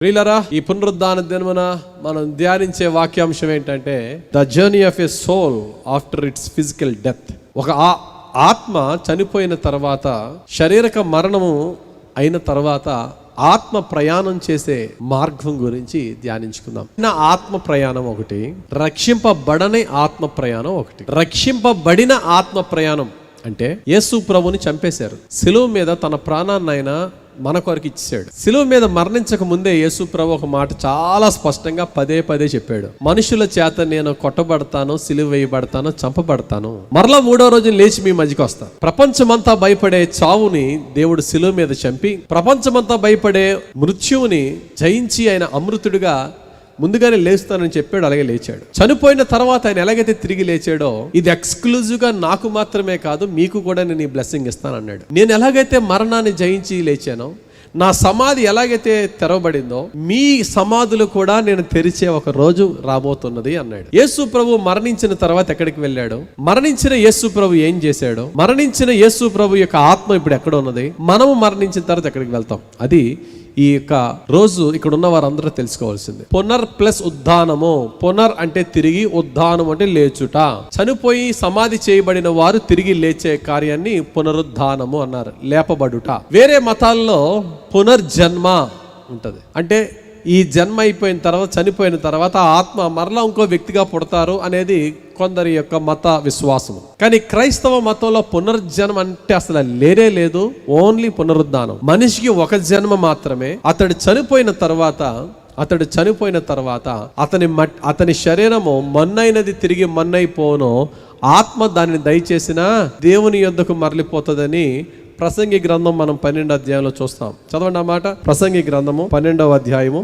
ప్రియులారా, ఈ పునరుద్ధాన దినమున మనం ధ్యానించే వాక్యాంశం ఏంటంటే the journey of a soul after its physical death. ఒక ఆత్మ చనిపోయిన తర్వాత, శారీరక మరణము అయిన తర్వాత ఆత్మ ప్రయాణం చేసే మార్గం గురించి ధ్యానించుకుందాం. ఆత్మ ప్రయాణం ఒకటి, రక్షింపబడని ఆత్మ ప్రయాణం ఒకటి. రక్షింపబడిన ఆత్మ ప్రయాణం అంటే యేసు ప్రభుని చంపేశారు. సిలువ మీద తన ప్రాణాన్ని ఆయన మన కొరకు ఇచ్చాడు. సిలువ మీద మరణించక ముందే యేసు ప్రభు ఒక మాట చాలా స్పష్టంగా పదే చెప్పాడు. మనుషుల చేత నేను కొట్టబడతాను, సిలువ వేయబడతాను, చంపబడతాను, మరలా 3వ రోజున లేచి మీ మధ్యకి వస్తాను. ప్రపంచమంతా భయపడే చావుని దేవుడు సిలువ మీద చంపి, ప్రపంచమంతా భయపడే మృత్యువుని జయించి ఆయన అమృతుడిగా ముందుగానే లేస్తానని చెప్పాడు. అలాగే లేచాడు. చనిపోయిన తర్వాత ఆయన ఎలాగైతే తిరిగి లేచాడో, ఇది ఎక్స్క్లూజివ్ గా నాకు మాత్రమే కాదు, మీకు కూడా నేను ఈ బ్లెస్సింగ్ ఇస్తాను అన్నాడు. నేను ఎలాగైతే మరణాన్ని జయించి లేచానో, నా సమాధి ఎలాగైతే తెరవబడిందో, మీ సమాధులు కూడా నేను తెరిచే ఒక రోజు రాబోతున్నది అన్నాడు. యేసు ప్రభు మరణించిన తర్వాత ఎక్కడికి వెళ్ళాడు, మరణించిన యేసు ప్రభు ఏం చేశాడు, మరణించిన యేసు ప్రభు యొక్క ఆత్మ ఇప్పుడు ఎక్కడ ఉన్నది, మనము మరణించిన తర్వాత ఎక్కడికి వెళ్తాం, అది ఈ యొక్క రోజు ఇక్కడ ఉన్న వారందరూ తెలుసుకోవాల్సింది. పునర్ ప్లస్ ఉద్ధానము. పునర్ అంటే తిరిగి, ఉద్ధానం అంటే లేచుట. చనిపోయి సమాధి చేయబడిన వారు తిరిగి లేచే కార్యాన్ని పునరుద్ధానము అన్నారు, లేపబడుట. వేరే మతాల్లో పునర్జన్మ ఉంటది. అంటే ఈ జన్మ అయిపోయిన తర్వాత, చనిపోయిన తర్వాత ఆత్మ మరలా ఇంకో వ్యక్తిగా పుడతారు అనేది కొందరి యొక్క మత విశ్వాసము. కానీ క్రైస్తవ మతంలో పునర్జన్మ అంటే అసలు లేనే లేదు. ఓన్లీ పునరుద్ధానం. మనిషికి ఒక జన్మ మాత్రమే. అతడు చనిపోయిన తర్వాత అతని శరీరము మన్నైనది తిరిగి మన్నైపోను, ఆత్మ దానిని దయచేసిన దేవుని యొద్దకు మరలిపోతుందని ప్రసంగి గ్రంథం మనం 12వ అధ్యాయంలో చూస్తాం. చదవండి ఆ మాట. ప్రసంగి గ్రంథము 12వ అధ్యాయము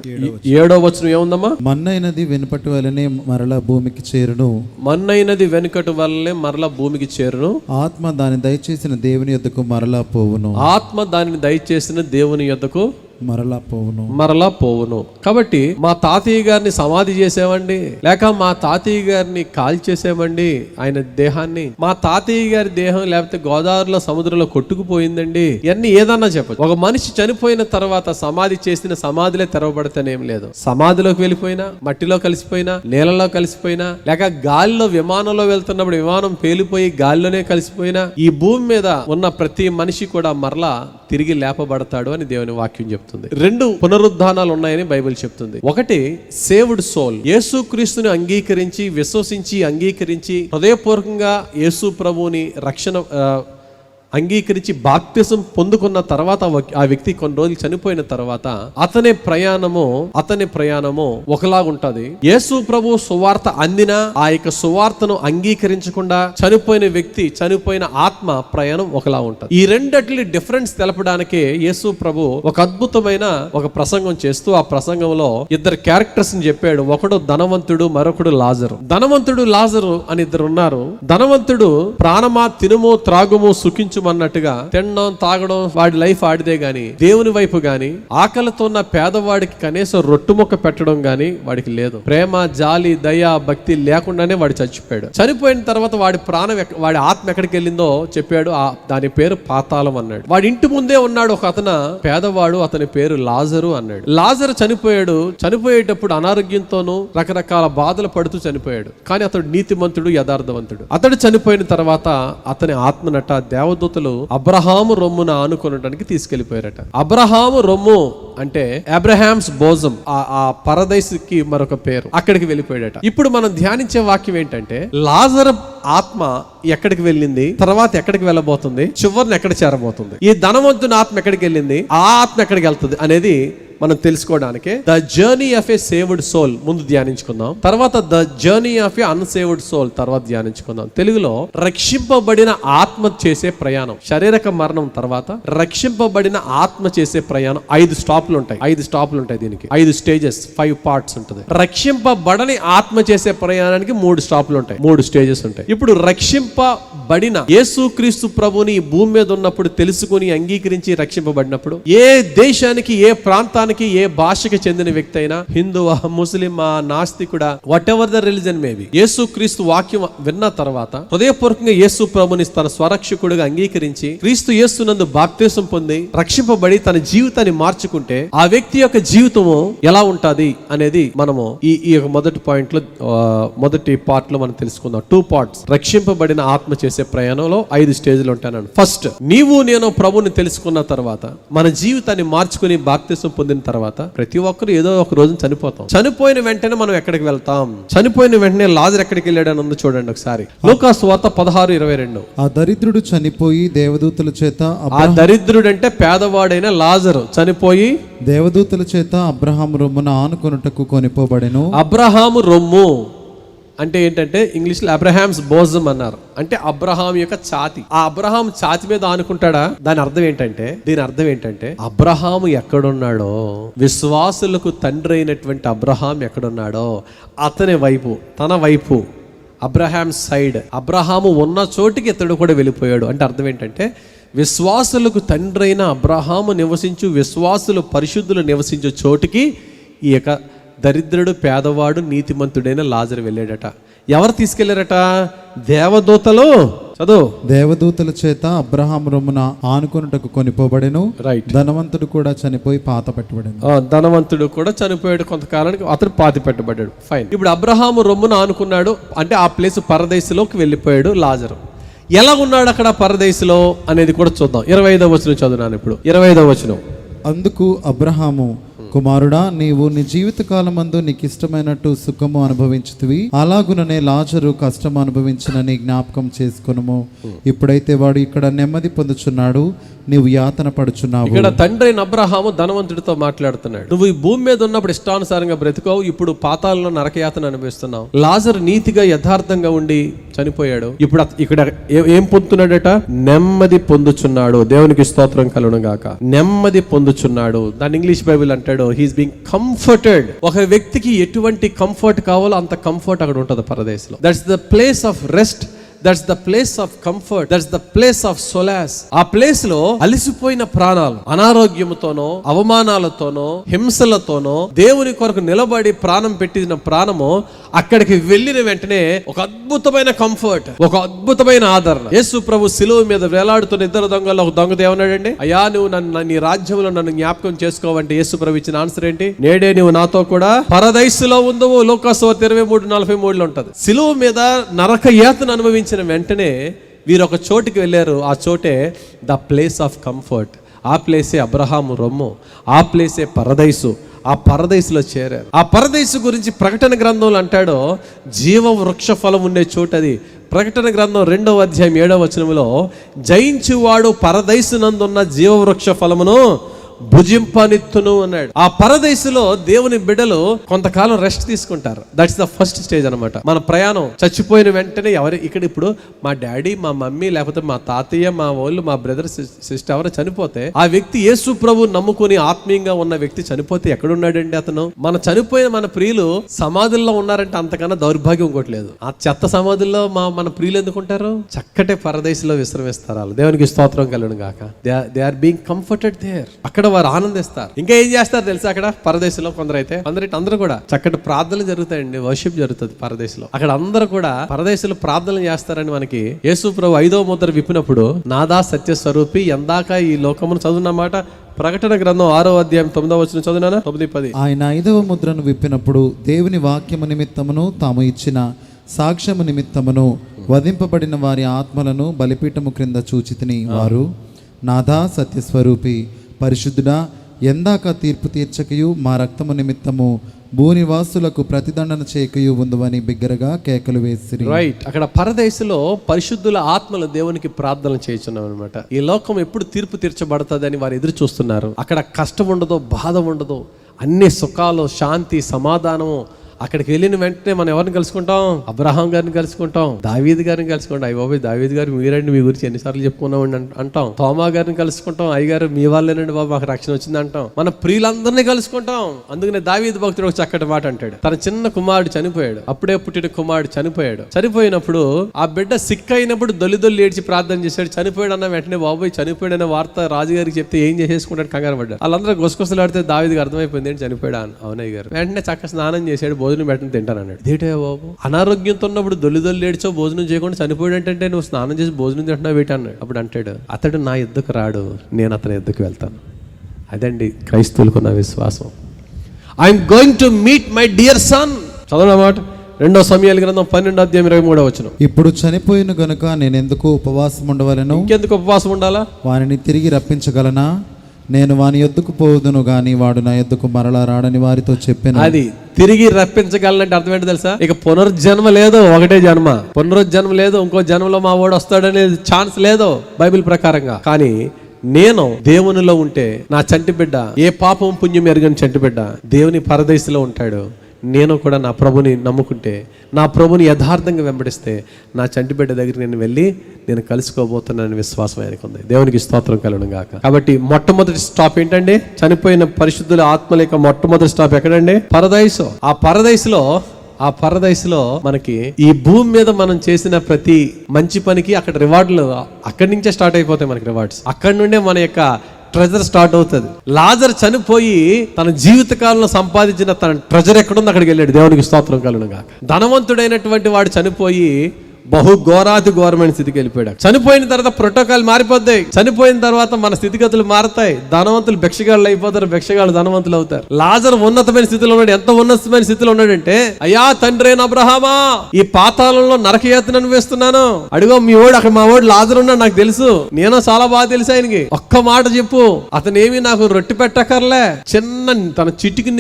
7వ వచనం ఏముందమ్మా? మన్నైనది వెనుకటి వలనే మరలా భూమికి చేరును. మన్నైనది వెనుకటి వలనే మరలా భూమికి చేరును. ఆత్మ దాన్ని దయచేసిన దేవుని యొద్దకు మరలా పోవును. ఆత్మ దానిని దయచేసిన దేవుని యొద్దకు మరలా పోవును. కాబట్టి మా తాతయ్య గారిని సమాధి చేసామండి, లేక మా తాతయ్య గారిని కాల్చేసామండి ఆయన దేహాన్ని, మా తాతయ్య గారి దేహం లేకపోతే గోదావరిలో సముద్రంలో కొట్టుకుపోయిందండి, ఇవన్నీ ఏదన్నా చెప్పచ్చు. ఒక మనిషి చనిపోయిన తర్వాత సమాధి చేసిన సమాధిలే తెరవబడతానేం లేదు. సమాధిలోకి వెళ్ళిపోయినా, మట్టిలో కలిసిపోయినా, నీళ్ళలో కలిసిపోయినా, లేక గాలిలో విమానంలో వెళ్తున్నప్పుడు విమానం పేలిపోయి గాలిలోనే కలిసిపోయినా, ఈ భూమి మీద ఉన్న ప్రతి మనిషి కూడా మరలా తిరిగి లేపబడతాడు అని దేవుని వాక్యం చెప్తుంది. 2 పునరుద్ధానాలు ఉన్నాయని బైబిల్ చెప్తుంది. ఒకటి సేవ్డ్ సోల్. యేసు క్రీస్తుని అంగీకరించి, విశ్వసించి, అంగీకరించి హృదయపూర్వకంగా యేసు ప్రభువుని రక్షణ అంగీకరించి బాప్తిసం పొందుకున్న తర్వాత ఆ వ్యక్తి కొన్ని రోజులు చనిపోయిన తర్వాత అతని ప్రయాణము ఒకలాగుంటది. యేసు ప్రభు సువార్త అందిన ఆ యొక్క సువార్తను అంగీకరించకుండా చనిపోయిన వ్యక్తి, చనిపోయిన ఆత్మ ప్రయాణం ఒకలా ఉంటది. ఈ రెండిటి డిఫరెన్స్ తెలపడానికే యేసు ప్రభు ఒక అద్భుతమైన ఒక ప్రసంగం చేస్తూ, ఆ ప్రసంగంలో 2 క్యారెక్టర్స్ ని చెప్పాడు. ఒకడు ధనవంతుడు, మరొకడు లాజరు. ధనవంతుడు, లాజరు అని 2 ఉన్నారు. ధనవంతుడు ప్రాణమా తినుము త్రాగుము సుఖించు అన్నట్టుగా తినడం, తాగడం, వాడి లైఫ్ ఆడిదే గాని, దేవుని వైపు గాని, ఆకలితో ఉన్న పేదవాడికి కనీసం రొట్టు ముక్క పెట్టడం గాని వాడికి లేదు. ప్రేమ, జాలి, దయ, భక్తి లేకుండానే వాడు చచ్చిపోయాడు. చనిపోయిన తర్వాత వాడి ఆత్మ ఎక్కడికి వెళ్ళిందో చెప్పాడు. దాని పేరు పాతాళం అన్నాడు. వాడి ఇంటి ముందే ఉన్నాడు ఒక పేదవాడు, అతని పేరు లాజరు అన్నాడు. లాజరు చనిపోయాడు. చనిపోయేటప్పుడు అనారోగ్యంతోనూ రకరకాల బాధలు పడుతూ చనిపోయాడు. కానీ అతడు నీతిమంతుడు, యథార్థవంతుడు. అతడు చనిపోయిన తర్వాత అతని ఆత్మనట దేవదూతలు అబ్రహాము రొమ్మున ఆనుకొనడానికి తీసుకెళ్లిపోయారట. అబ్రహాము రొమ్ము అంటే అబ్రహామ్స్ బోజం, ఆ పరదైసుకి మరొక పేరు. అక్కడికి వెళ్ళిపోయాడట. ఇప్పుడు మనం ధ్యానించే వాక్యం ఏంటంటే, లాజరు ఆత్మ ఎక్కడికి వెళ్ళింది, తర్వాత ఎక్కడికి వెళ్ళబోతుంది, చివరిని ఎక్కడ చేరబోతుంది, ఈ ధనవంతుని ఆత్మ ఎక్కడికి వెళ్ళింది, ఆ ఆత్మ ఎక్కడికి వెళ్తుంది అనేది మనం తెలుసుకోవడానికి the journey of a saved soul ముందు ధ్యానించుకుందాం. తర్వాత the journey of a unsaved soul తర్వాత ధ్యానించుకుందాం. తెలుగులో రక్షింపబడిన ఆత్మ చేసే ప్రయాణం. శారీరక మరణం తర్వాత రక్షింపబడిన ఆత్మ చేసే ప్రయాణం 5 స్టాప్లు ఉంటాయి. 5 స్టాప్లు ఉంటాయి. దీనికి 5 స్టేజెస్, 5 పార్ట్స్ ఉంటుంది. రక్షింపబడని ఆత్మ చేసే ప్రయాణానికి 3 స్టాప్లు ఉంటాయి, 3 స్టేజెస్ ఉంటాయి. ఇప్పుడు రక్షింపబడిన యేసుక్రీస్తు ప్రభుని ఈ భూమి మీద ఉన్నప్పుడు తెలుసుకుని అంగీకరించి రక్షింపబడినప్పుడు ఏ దేశానికి, ఏ ప్రాంతానికి, ఏ భాషకి చెందిన వ్యక్తి అయినా, హిందువా, ముస్లిమా, నాస్తికుడా, whatever the religion maybe, యేసుక్రీస్తు వాక్యం విన్న తర్వాత హృదయపూర్వకంగా యేసు ప్రభుని తన స్వరక్షకుడుగా అంగీకరించి క్రీస్తు యేసునందు బాప్తిసం పొంది రక్షింపబడి తన జీవితాన్ని మార్చుకుంటే ఆ వ్యక్తి యొక్క జీవితము ఎలా ఉంటది అనేది మనము ఈ యొక్క మొదటి పాయింట్ లో, మొదటి పార్ట్ లో మనం తెలుసుకుందాం. 2 parts. రక్షింపబడిన ఆత్మ చేసే ప్రయాణంలో 5 స్టేజ్లు ఉంటాయన్నాను. ఫస్ట్, నీవు నేను ప్రభుని తెలుసుకున్న తర్వాత, మన జీవితాన్ని మార్చుకుని బాప్తిసం పొందిన తర్వాత ప్రతి ఒక్కరు ఏదో ఒక రోజు చనిపోతాం. చనిపోయిన వెంటనే మనం ఎక్కడికి వెళ్తాం? చనిపోయిన వెంటనే లాజరు ఎక్కడికి వెళ్ళాడని ఉంది చూడండి ఒకసారి. లూకాసు వార్త 16:22. ఆ దరిద్రుడు చనిపోయి దేవదూతల చేత, ఆ దరిద్రుడు అంటే పేదవాడైన లాజరు చనిపోయి దేవదూతల చేత అబ్రహాము రొమ్మున ఆనుకొనుటకు కొనిపోబడెను. అబ్రహాము రొమ్ము అంటే ఏంటంటే ఇంగ్లీష్లో అబ్రహామ్స్ బోజం అన్నారు. అంటే అబ్రహాం యొక్క ఛాతి. ఆ అబ్రహాం ఛాతి మీద ఆనుకుంటాడా? దీని అర్థం ఏంటంటే అబ్రహాము ఎక్కడున్నాడో, విశ్వాసులకు తండ్రి అయినటువంటి అబ్రహాం ఎక్కడున్నాడో అతని వైపు, తన వైపు, అబ్రహాం సైడ్, అబ్రహాము ఉన్న చోటికి ఇతడు కూడా వెళ్ళిపోయాడు. అంటే అర్థం ఏంటంటే విశ్వాసులకు తండ్రి అయిన అబ్రహాము నివసించు, విశ్వాసులు పరిశుద్ధులు నివసించే చోటికి ఈ యొక్క దరిద్రుడు, పేదవాడు, నీతిమంతుడైన లాజరు వెళ్ళాడట. ఎవరు తీసుకెళ్లారట? దేవదూతలు. చదువు. దేవదూతల చేత అబ్రహాము రొమ్మున ఆనుకొనుటకు కొనిపోబడెను. రైట్. ధనవంతుడు కూడా చనిపోయి పాత పెట్టబడెను. ధనవంతుడు కూడా చనిపోయాడు, కొంతకాలానికి అతను పాతి పెట్టబడ్డాడు. ఫైన్. ఇప్పుడు అబ్రహాము రొమ్మున ఆనుకున్నాడు అంటే ఆ ప్లేస్ పరదేశంలోకి వెళ్ళిపోయాడు లాజరు. ఎలా ఉన్నాడు అక్కడ పరదేశంలో అనేది కూడా చూద్దాం. 25వ వచనం చదువునాను ఇప్పుడు. 25వ వచనం. అందుకు అబ్రహాము, కుమారుడా, నీవు నీ జీవితకాలమందు నీకు ఇష్టమైనట్టు సుఖము అనుభవించుతివి, అలాగుననే లాజరు కష్టం అనుభవించినని జ్ఞాపకం చేసుకొనుము. ఇప్పుడైతే వాడు ఇక్కడ నెమ్మది పొందుచున్నాడు, నీవు యాతన పడుచున్నావు. ఇక్కడ తండ్రి అయిన అబ్రహాము ధనవంతుడితో మాట్లాడుతున్నాడు. నువ్వు ఈ భూమి మీద ఉన్నప్పుడు ఇష్టానుసారంగా బ్రతుకోవు, ఇప్పుడు పాతాళంలో నరకయాతన అనుభవిస్తున్నావు. లాజరు నీతిగా యథార్థంగా ఉండి చనిపోయాడు. ఇప్పుడు ఇక్కడ ఏం పొందుతున్నాడట? నెమ్మది పొందుచున్నాడు. దేవునికి స్తోత్రం కలుగును గాక. నెమ్మది పొందుచున్నాడు. దాని ఇంగ్లీష్ బైబిల్ అంటాడు హీస్ బీయింగ్ కంఫర్టెడ్. ఒక వ్యక్తికి ఎటువంటి కంఫర్ట్ కావాలో అంత కంఫర్ట్ అక్కడ ఉంటుంది పరదేశంలో. That's the place of rest, that's the place of comfort, that's the place of solace. ఆ ప్లేస్ లో అలిసిపోయిన ప్రాణాలు, అనారోగ్యంతోనో, అవమానాలతోనో, హింసలతోనో దేవుని కొరకు నిలబడి ప్రాణం పెట్టిన ప్రాణము అక్కడికి వెళ్ళిన వెంటనే ఒక అద్భుతమైన కంఫర్ట్, ఒక అద్భుతమైన ఆదరణ. యేసు ప్రభు సిలువ మీద వేలాడుతున్న 2 దొంగల్లో ఒక దొంగ ఏమన్నాడండి? అయ్యా, నువ్వు నీ రాజ్యంలో నన్ను జ్ఞాపకం చేసుకోవంటే యేసు ప్రభు ఇచ్చిన ఆన్సర్ ఏంటి? నేడే నువ్వు నాతో కూడా పరదైసులో ఉందవు. లూకాసు 23:43 ఉంటది. సిలువ మీద నరక యాతన అనుభవించిన వెంటనే వీరు ఒక చోటికి వెళ్ళారు. ఆ చోటే ద ప్లేస్ ఆఫ్ కంఫర్ట్. ఆ ప్లేసే అబ్రహాము రొమ్ము, ఆ ప్లేసే పరదైసు. ఆ పరదైసులో చేరారు. ఆ పరదైసు గురించి ప్రకటన గ్రంథంలో అంటాడో జీవ వృక్ష ఫలం ఉండే చోటు అది. ప్రకటన గ్రంథం 2వ అధ్యాయం 7వ వచనంలో జయించువాడు పరదైసునందున్న జీవ వృక్ష ఫలమును భుజింపనిత్తును అన్నాడు. ఆ పరదేశంలో దేవుని బిడ్డలు కొంతకాలం రెస్ట్ తీసుకుంటారు. దట్స్ ద ఫస్ట్ స్టేజ్ అనమాట. మన ప్రయాణం చచ్చిపోయిన వెంటనే ఇక్కడ ఇప్పుడు మా డాడీ, మా మమ్మీ, లేకపోతే మా తాతయ్య, మా వాళ్ళు, మా బ్రదర్, సిస్టర్ ఎవరు చనిపోతే ఆ వ్యక్తి యేసు ప్రభు నమ్ముకుని ఆత్మీయంగా ఉన్న వ్యక్తి చనిపోతే ఎక్కడున్నాడండి అతను? చనిపోయిన మన ప్రియులు సమాధుల్లో ఉన్నారంటే అంతకన్నా దౌర్భాగ్యం ఇంకోట్లేదు. ఆ చెత్త సమాధుల్లో మన ప్రియులు ఎందుకుంటారు? చక్కటే పరదేశంలో విశ్రమిస్తారు వాళ్ళు. దేవునికి స్తోత్రం కలుగును గాక. They are being comforted there. అక్కడ వారు ఆనందిస్తారు. ఇంకా ఏం చేస్తారు తెలుసా? అక్కడ పరదేశంలో అందరూ కూడా చక్కటి ప్రార్థనలు జరుగుతాయండి, వర్షిప్ జరుగుతుంది పరదేశంలో. అక్కడ అందరూ కూడా పరదేశంలో ప్రార్థనలు చేస్తారని మనకి యేసు ప్రభు 5వ ముద్ర విప్పినప్పుడు నాదా సత్య స్వరూపి ఎందాక ఈ లోకమును చదువున్నమాట. ప్రకటన గ్రంథం 6వ అధ్యాయం 9వ వచనం చదువునా? 9-10. ఆయన 5వ ముద్రను విప్పినప్పుడు దేవుని వాక్యము నిమిత్తమును తాము ఇచ్చిన సాక్ష్యము నిమిత్తమును వధింపబడిన వారి ఆత్మలను బలిపీఠము క్రింద చూచితిని. వారు, నాదా సత్యస్వరూపి, పరిశుద్ధుడా, ఎందాక తీర్పు తీర్చకయు మా రక్తము నిమిత్తము భూనివాసులకు ప్రతిదండన చేయకయు ఉందని బిగ్గరగా కేకలు వేసిరి. రైట్. అక్కడ పరదేశంలో పరిశుద్ధుల ఆత్మలు దేవునికి ప్రార్థన చేస్తున్నాం అనమాట. ఈ లోకం ఎప్పుడు తీర్పు తీర్చబడుతుంది అని వారు ఎదురు చూస్తున్నారు. అక్కడ కష్టం ఉండదు, బాధ ఉండదు, అన్ని సుఖాలు, శాంతి, సమాధానము, అక్కడికి వెళ్ళిన వెంటనే మనం ఎవరిని కలుసుకుంటాం? అబ్రహాం గారిని కలుసుకుంటాం, దావీదు గారిని కలుసుకుంటాం. అయ్య బాబు దావీదు గారు మీరండి, మీ గురించి ఎన్నిసార్లు చెప్పుకున్నామండి అంటాం. తోమా గారిని కలుసుకుంటాం, అయ్యగారు మీ వాళ్ళేనండి బాబు మాకు రక్షణ వచ్చింది అంటాం. మన ప్రియులందరినీ కలుసుకుంటాం. అందుకనే దావీదు భక్తుడు ఒక చక్కటి మాట అంటాడు. తన చిన్న కుమారుడు చనిపోయాడు, అప్పుడే పుట్టిన కుమారుడు చనిపోయాడు. చనిపోయినప్పుడు ఆ బిడ్డ సిక్ అయినప్పుడు దొల్లి ఏడ్చి ప్రార్థన చేశాడు. చనిపోయాడు అన్న వెంటనే బాబోయ్ చనిపోయాడన్న వార్త రాజుగారికి చెప్తే ఏం చేసేసుకుంటాడు, కంగారు పడ్డాడు. వాళ్ళందరూ గుసగుసలాడితే దావీదుకి అర్థమైపోయింది ఏంటి చనిపోయాడు అని. అవునయ్య గారు. వెంటనే చక్క స్నానం చేశాడు, భోజనం పెట్టని తింటాను అన్నాడు. ఇదేటే బాబు, అనారోగ్యంతో ఉన్నప్పుడు దొల్లి ఏడ్చో భోజనం చేయకుండా చనిపోయాడు అంటే నువ్వు స్నానం చేసి భోజనం తింటున్నావు ఏంటి అన్నాడు. అప్పుడు అంటాడు, అతడు నా యుద్ధకు రాడు, నేను అతని యుద్ధకు వెళ్తాను. అదండి క్రైస్తవులకు ఉన్న విశ్వాసం. I'm going to meet my dear son. చదవనమాట 2 సమూయేలు గ్రంథం 12:23. ఇప్పుడు చనిపోయిన గనుక నేను ఎందుకు ఉపవాసం ఉండవలను? ఇంకెందుకు ఉపవాసం ఉండాలా? వారిని తిరిగి రప్పించగలనా? నేను వాని యొద్దకు పోదును గాని వాడు నా యొద్దకు మరలా రాడని వారితో చెప్పాను. అది తిరిగి రప్పించగలనంటే అర్థం ఏంటి తెలుసా? ఇక పునర్జన్మ లేదు, ఒకటే జన్మ. పునరుజ్జన్మ లేదు, ఇంకో జన్మలో మా వాడు వస్తాడనే ఛాన్స్ లేదు బైబిల్ ప్రకారంగా. కానీ నేను దేవునిలో ఉంటే నా చంటి బిడ్డ, ఏ పాపం పుణ్యం ఎరగని చంటి బిడ్డ దేవుని పరదేశంలో ఉంటాడు. నేను కూడా నా ప్రభుని నమ్ముకుంటే, నా ప్రభుని యథార్థంగా వెంబడిస్తే నా చంటి బిడ్డ దగ్గరికి నేను వెళ్ళి నేను కలుసుకోబోతున్నానని విశ్వాసం ఆయనకు ఉంది. దేవునికి స్తోత్రం కలుగును గాక. కాబట్టి మొట్టమొదటి స్టాప్ ఏంటండి? చనిపోయిన పరిశుద్ధుల ఆత్మల యొక్క మొట్టమొదటి స్టాప్ ఎక్కడండి? పరదైసు. ఆ పరదైసులో మనకి ఈ భూమి మీద మనం చేసిన ప్రతి మంచి పనికి అక్కడ రివార్డులు అక్కడి నుంచే స్టార్ట్ అయిపోతాయి. మనకి రివార్డ్స్ అక్కడి నుండే మన యొక్క ట్రెజర్ స్టార్ట్ అవుతుంది. లాజర్ చనిపోయి తన జీవిత కాలంలో సంపాదించిన తన ట్రెజర్ ఎక్కడుందో అక్కడికి వెళ్ళాడు. దేవునికి స్తోత్రం కలుగును గాక. ధనవంతుడైనటువంటి వాడు చనిపోయి బహుఘోరాతి ఘోరమైన స్థితికి వెళ్ళిపోయాడు. చనిపోయిన తర్వాత ప్రోటోకాల్ మారిపోద్దాయి. చనిపోయిన తర్వాత మన స్థితిగతులు మారతాయి. ధనవంతులు భిక్షగాళ్ళు అయిపోతారు, భిక్షగాళ్ళు ధనవంతులు అవుతారు. లాజర్ ఉన్నతమైన స్థితిలో ఉన్నాడు. ఎంత ఉన్నతమైన స్థితిలో ఉన్నాడంటే, అయ్యా తండ్రి అయిన అబ్రహామా, ఈ పాతాళంలో నరకయాతన అనుభవిస్తున్నాను, అడుగో మీ వాడు అక్కడ, మా వాడు లాజర్ ఉన్నాడు, నాకు తెలుసు, నేను చాలా బాగా తెలుసు ఆయనకి, ఒక్క మాట చెప్పు, అతనేమి నాకు రొట్టె పెట్టకర్లే, చిన్న తన చిటికి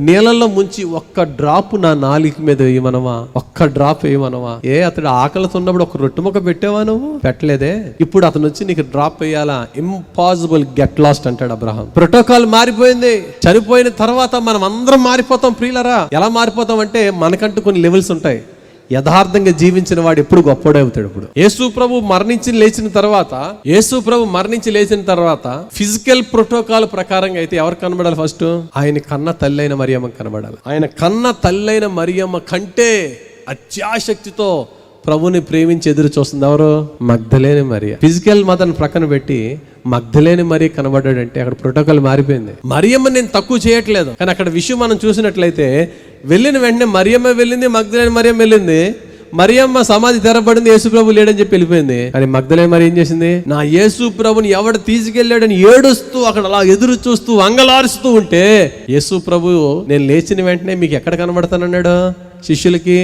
నీళ్ళల్లో ముంచి ఒక్క డ్రాప్ నా నాలుక మీద వేయమనవా, ఒక్క డ్రాప్ వేయమనవా. అతడు ఆకలితో ఉన్నప్పుడు ఒక రొట్టె ముక్క పెట్టావా? నువ్వు పెట్టలేదే. ఇప్పుడు అతను వచ్చి నీకు డ్రాప్ వేయాలా? ఇంపాసిబుల్, గెట్ లాస్ట్ అంటాడు అబ్రహాం. ప్రోటోకాల్ మారిపోయింది. చనిపోయిన తర్వాత మనం అందరం మారిపోతాం ప్రియులరా. ఎలా మారిపోతాం అంటే మనకంటూ కొన్ని లెవెల్స్ ఉంటాయి. యథార్థంగా జీవించిన వాడు ఎప్పుడు గొప్పడే అవుతాడు. ఇప్పుడు యేసు ప్రభు మరణించి లేచిన తర్వాత ఫిజికల్ ప్రోటోకాల్ ప్రకారంగా అయితే ఎవరు కనబడాలి? ఫస్ట్ ఆయన కన్న తల్లి అయిన మరియమ్మ కనబడాలి. ఆయన కన్న తల్లి అయిన మరియమ్మ కంటే అత్యాశక్తితో ప్రభుని ప్రేమించి ఎదురు చూస్తుంది ఎవరు? మగ్దలేని మరియ. ఫిజికల్ మదన్ ప్రక్కన పెట్టి మగ్దలేని మరియ కనబడ్డాడంటే అక్కడ ప్రోటోకాల్ మారిపోయింది. మరియమ్మ నేను తక్కువ చేయట్లేదు, కానీ అక్కడ విషయం మనం చూసినట్లయితే వెళ్ళిన వెంటనే మరియమ్మ వెళ్ళింది, మగ్దలేని మరియమ్మ వెళ్ళింది. మరియమ్మ సమాధి తెరబడింది, యేసు ప్రభు లేడని చెప్పి వెళ్ళిపోయింది. కానీ మగ్దలేని మరి ఏం చేసింది? నా యేసు ప్రభుని ఎవడు తీసుకెళ్ళాడని ఏడుస్తూ అక్కడ అలా ఎదురు చూస్తూ అంగలారుస్తూ ఉంటే, యేసు ప్రభు నేను లేచిన వెంటనే మీకు ఎక్కడ కనబడతానన్నాడు? శిష్యులకి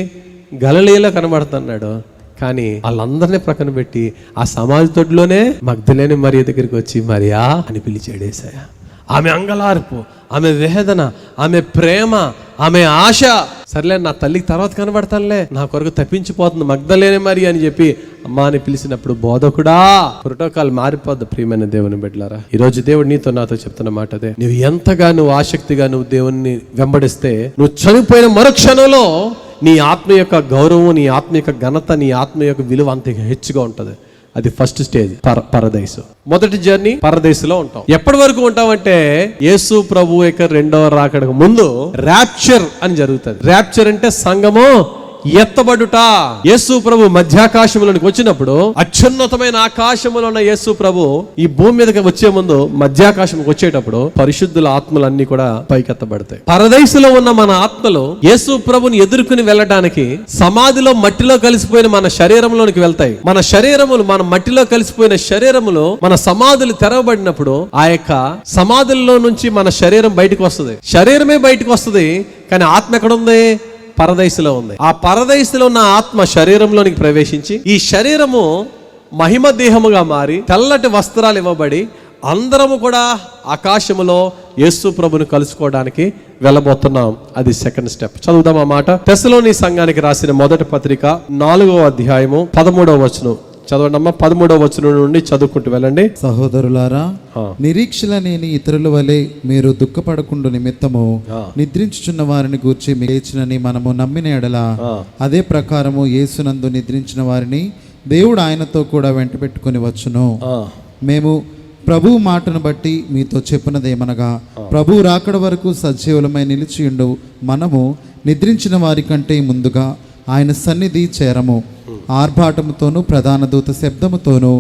గలిలయలో కనబడుతున్నాడు. కానీ వాళ్ళందరినీ ప్రక్కన పెట్టి ఆ సమాధి తొడిలోనే మగ్దలేని మరియ దగ్గరికి వచ్చి మరియా అని పిలిచాడు యేసయ్య. ఆమె అంగలార్పు, ఆమె వేదన, ఆమె ప్రేమ, ఆమె ఆశ. సర్లే నా తల్లికి తర్వాత కనబడతానులే, నా కొరకు తప్పించిపోతుంది మగ్దలేని మరియ అని చెప్పి అమ్మా అని పిలిచినప్పుడు బోధకుడా, ప్రోటోకాల్ మారిపోద్ది. ప్రియమైన దేవుని బిడ్డలారా, ఈరోజు దేవుడు నీతో నాతో చెప్తున్న మాట అదే. నువ్వు ఎంతగా ఆసక్తిగా దేవుణ్ణి వెంబడిస్తే, నువ్వు చనిపోయిన మరుక్షణంలో నీ ఆత్మ యొక్క గౌరవం, నీ ఆత్మ యొక్క ఘనత, నీ ఆత్మ యొక్క విలువ అంత హెచ్చుగా ఉంటుంది. అది ఫస్ట్ స్టేజ్, పరదైసు. మొదటి జర్నీ పరదైసులో ఉంటాం. ఎప్పటి వరకు ఉంటామంటే యేసు ప్రభు యొక్క రెండవ రాకడకు ముందు ర్యాప్చర్ అని జరుగుతుంది. ర్యాప్చర్ అంటే సంఘము ఎత్తబడుట. యేసు ప్రభు మధ్యాకాశంలోనికి వచ్చినప్పుడు, అత్యున్నతమైన ఆకాశంలో ఉన్న యేసు ప్రభు ఈ భూమి మీదకి వచ్చే ముందు మధ్యాకాశంకి వచ్చేటప్పుడు పరిశుద్ధుల ఆత్మలన్నీ కూడా పైకెత్తబడతాయి. పరదైసులో ఉన్న మన ఆత్మలు యేసు ప్రభుని ఎదుర్కొని వెళ్ళడానికి సమాధిలో మట్టిలో కలిసిపోయిన మన శరీరంలోనికి వెళ్తాయి. మన శరీరములు, మన మట్టిలో కలిసిపోయిన శరీరములు, మన సమాధులు తెరవబడినప్పుడు ఆ యొక్క సమాధుల్లో నుంచి మన శరీరం బయటకు వస్తుంది. శరీరమే బయటకు వస్తుంది, కానీ ఆత్మ ఎక్కడ ఉంది? పరదైసులో ఉంది. ఆ పరదైసులో ఉన్న ఆత్మ శరీరంలోనికి ప్రవేశించి ఈ శరీరము మహిమ దేహముగా మారి తెల్లటి వస్త్రాలు ఇవ్వబడి అందరము కూడా ఆకాశములో యేసు ప్రభుని కలుసుకోవడానికి వెళ్ళబోతున్నాం. అది సెకండ్ స్టెప్. చదువుదాం ఆ మాట. తెస్సలోని సంఘానికి రాసిన మొదటి పత్రిక 4వ అధ్యాయము 13వ వచనం చదవండి అమ్మా, 13వ వచనం నుండి చదువుకుంటూ వెళ్ళండి. సహోదరులారా, నిరీక్షల లేని ఇతరుల వలె మీరు దుఃఖపడకుండా నిమిత్తము నిద్రించుచున్న వారిని గూర్చి లేచినని మనము నమ్మిన ఎడల అదే ప్రకారము యేసునందు నిద్రించిన వారిని దేవుడు ఆయనతో కూడా వెంట పెట్టుకుని వచ్చును. మేము ప్రభు మాటను బట్టి మీతో చెప్పినదేమనగా, ప్రభు రాకడ వరకు సజీవులమై నిలిచియుండు మనము నిద్రించిన వారి కంటే ముందుగా ఆయన సన్నిధి చేరము. ఆర్భాటముతోనూ ప్రధాన దూత శబ్దముతోనూ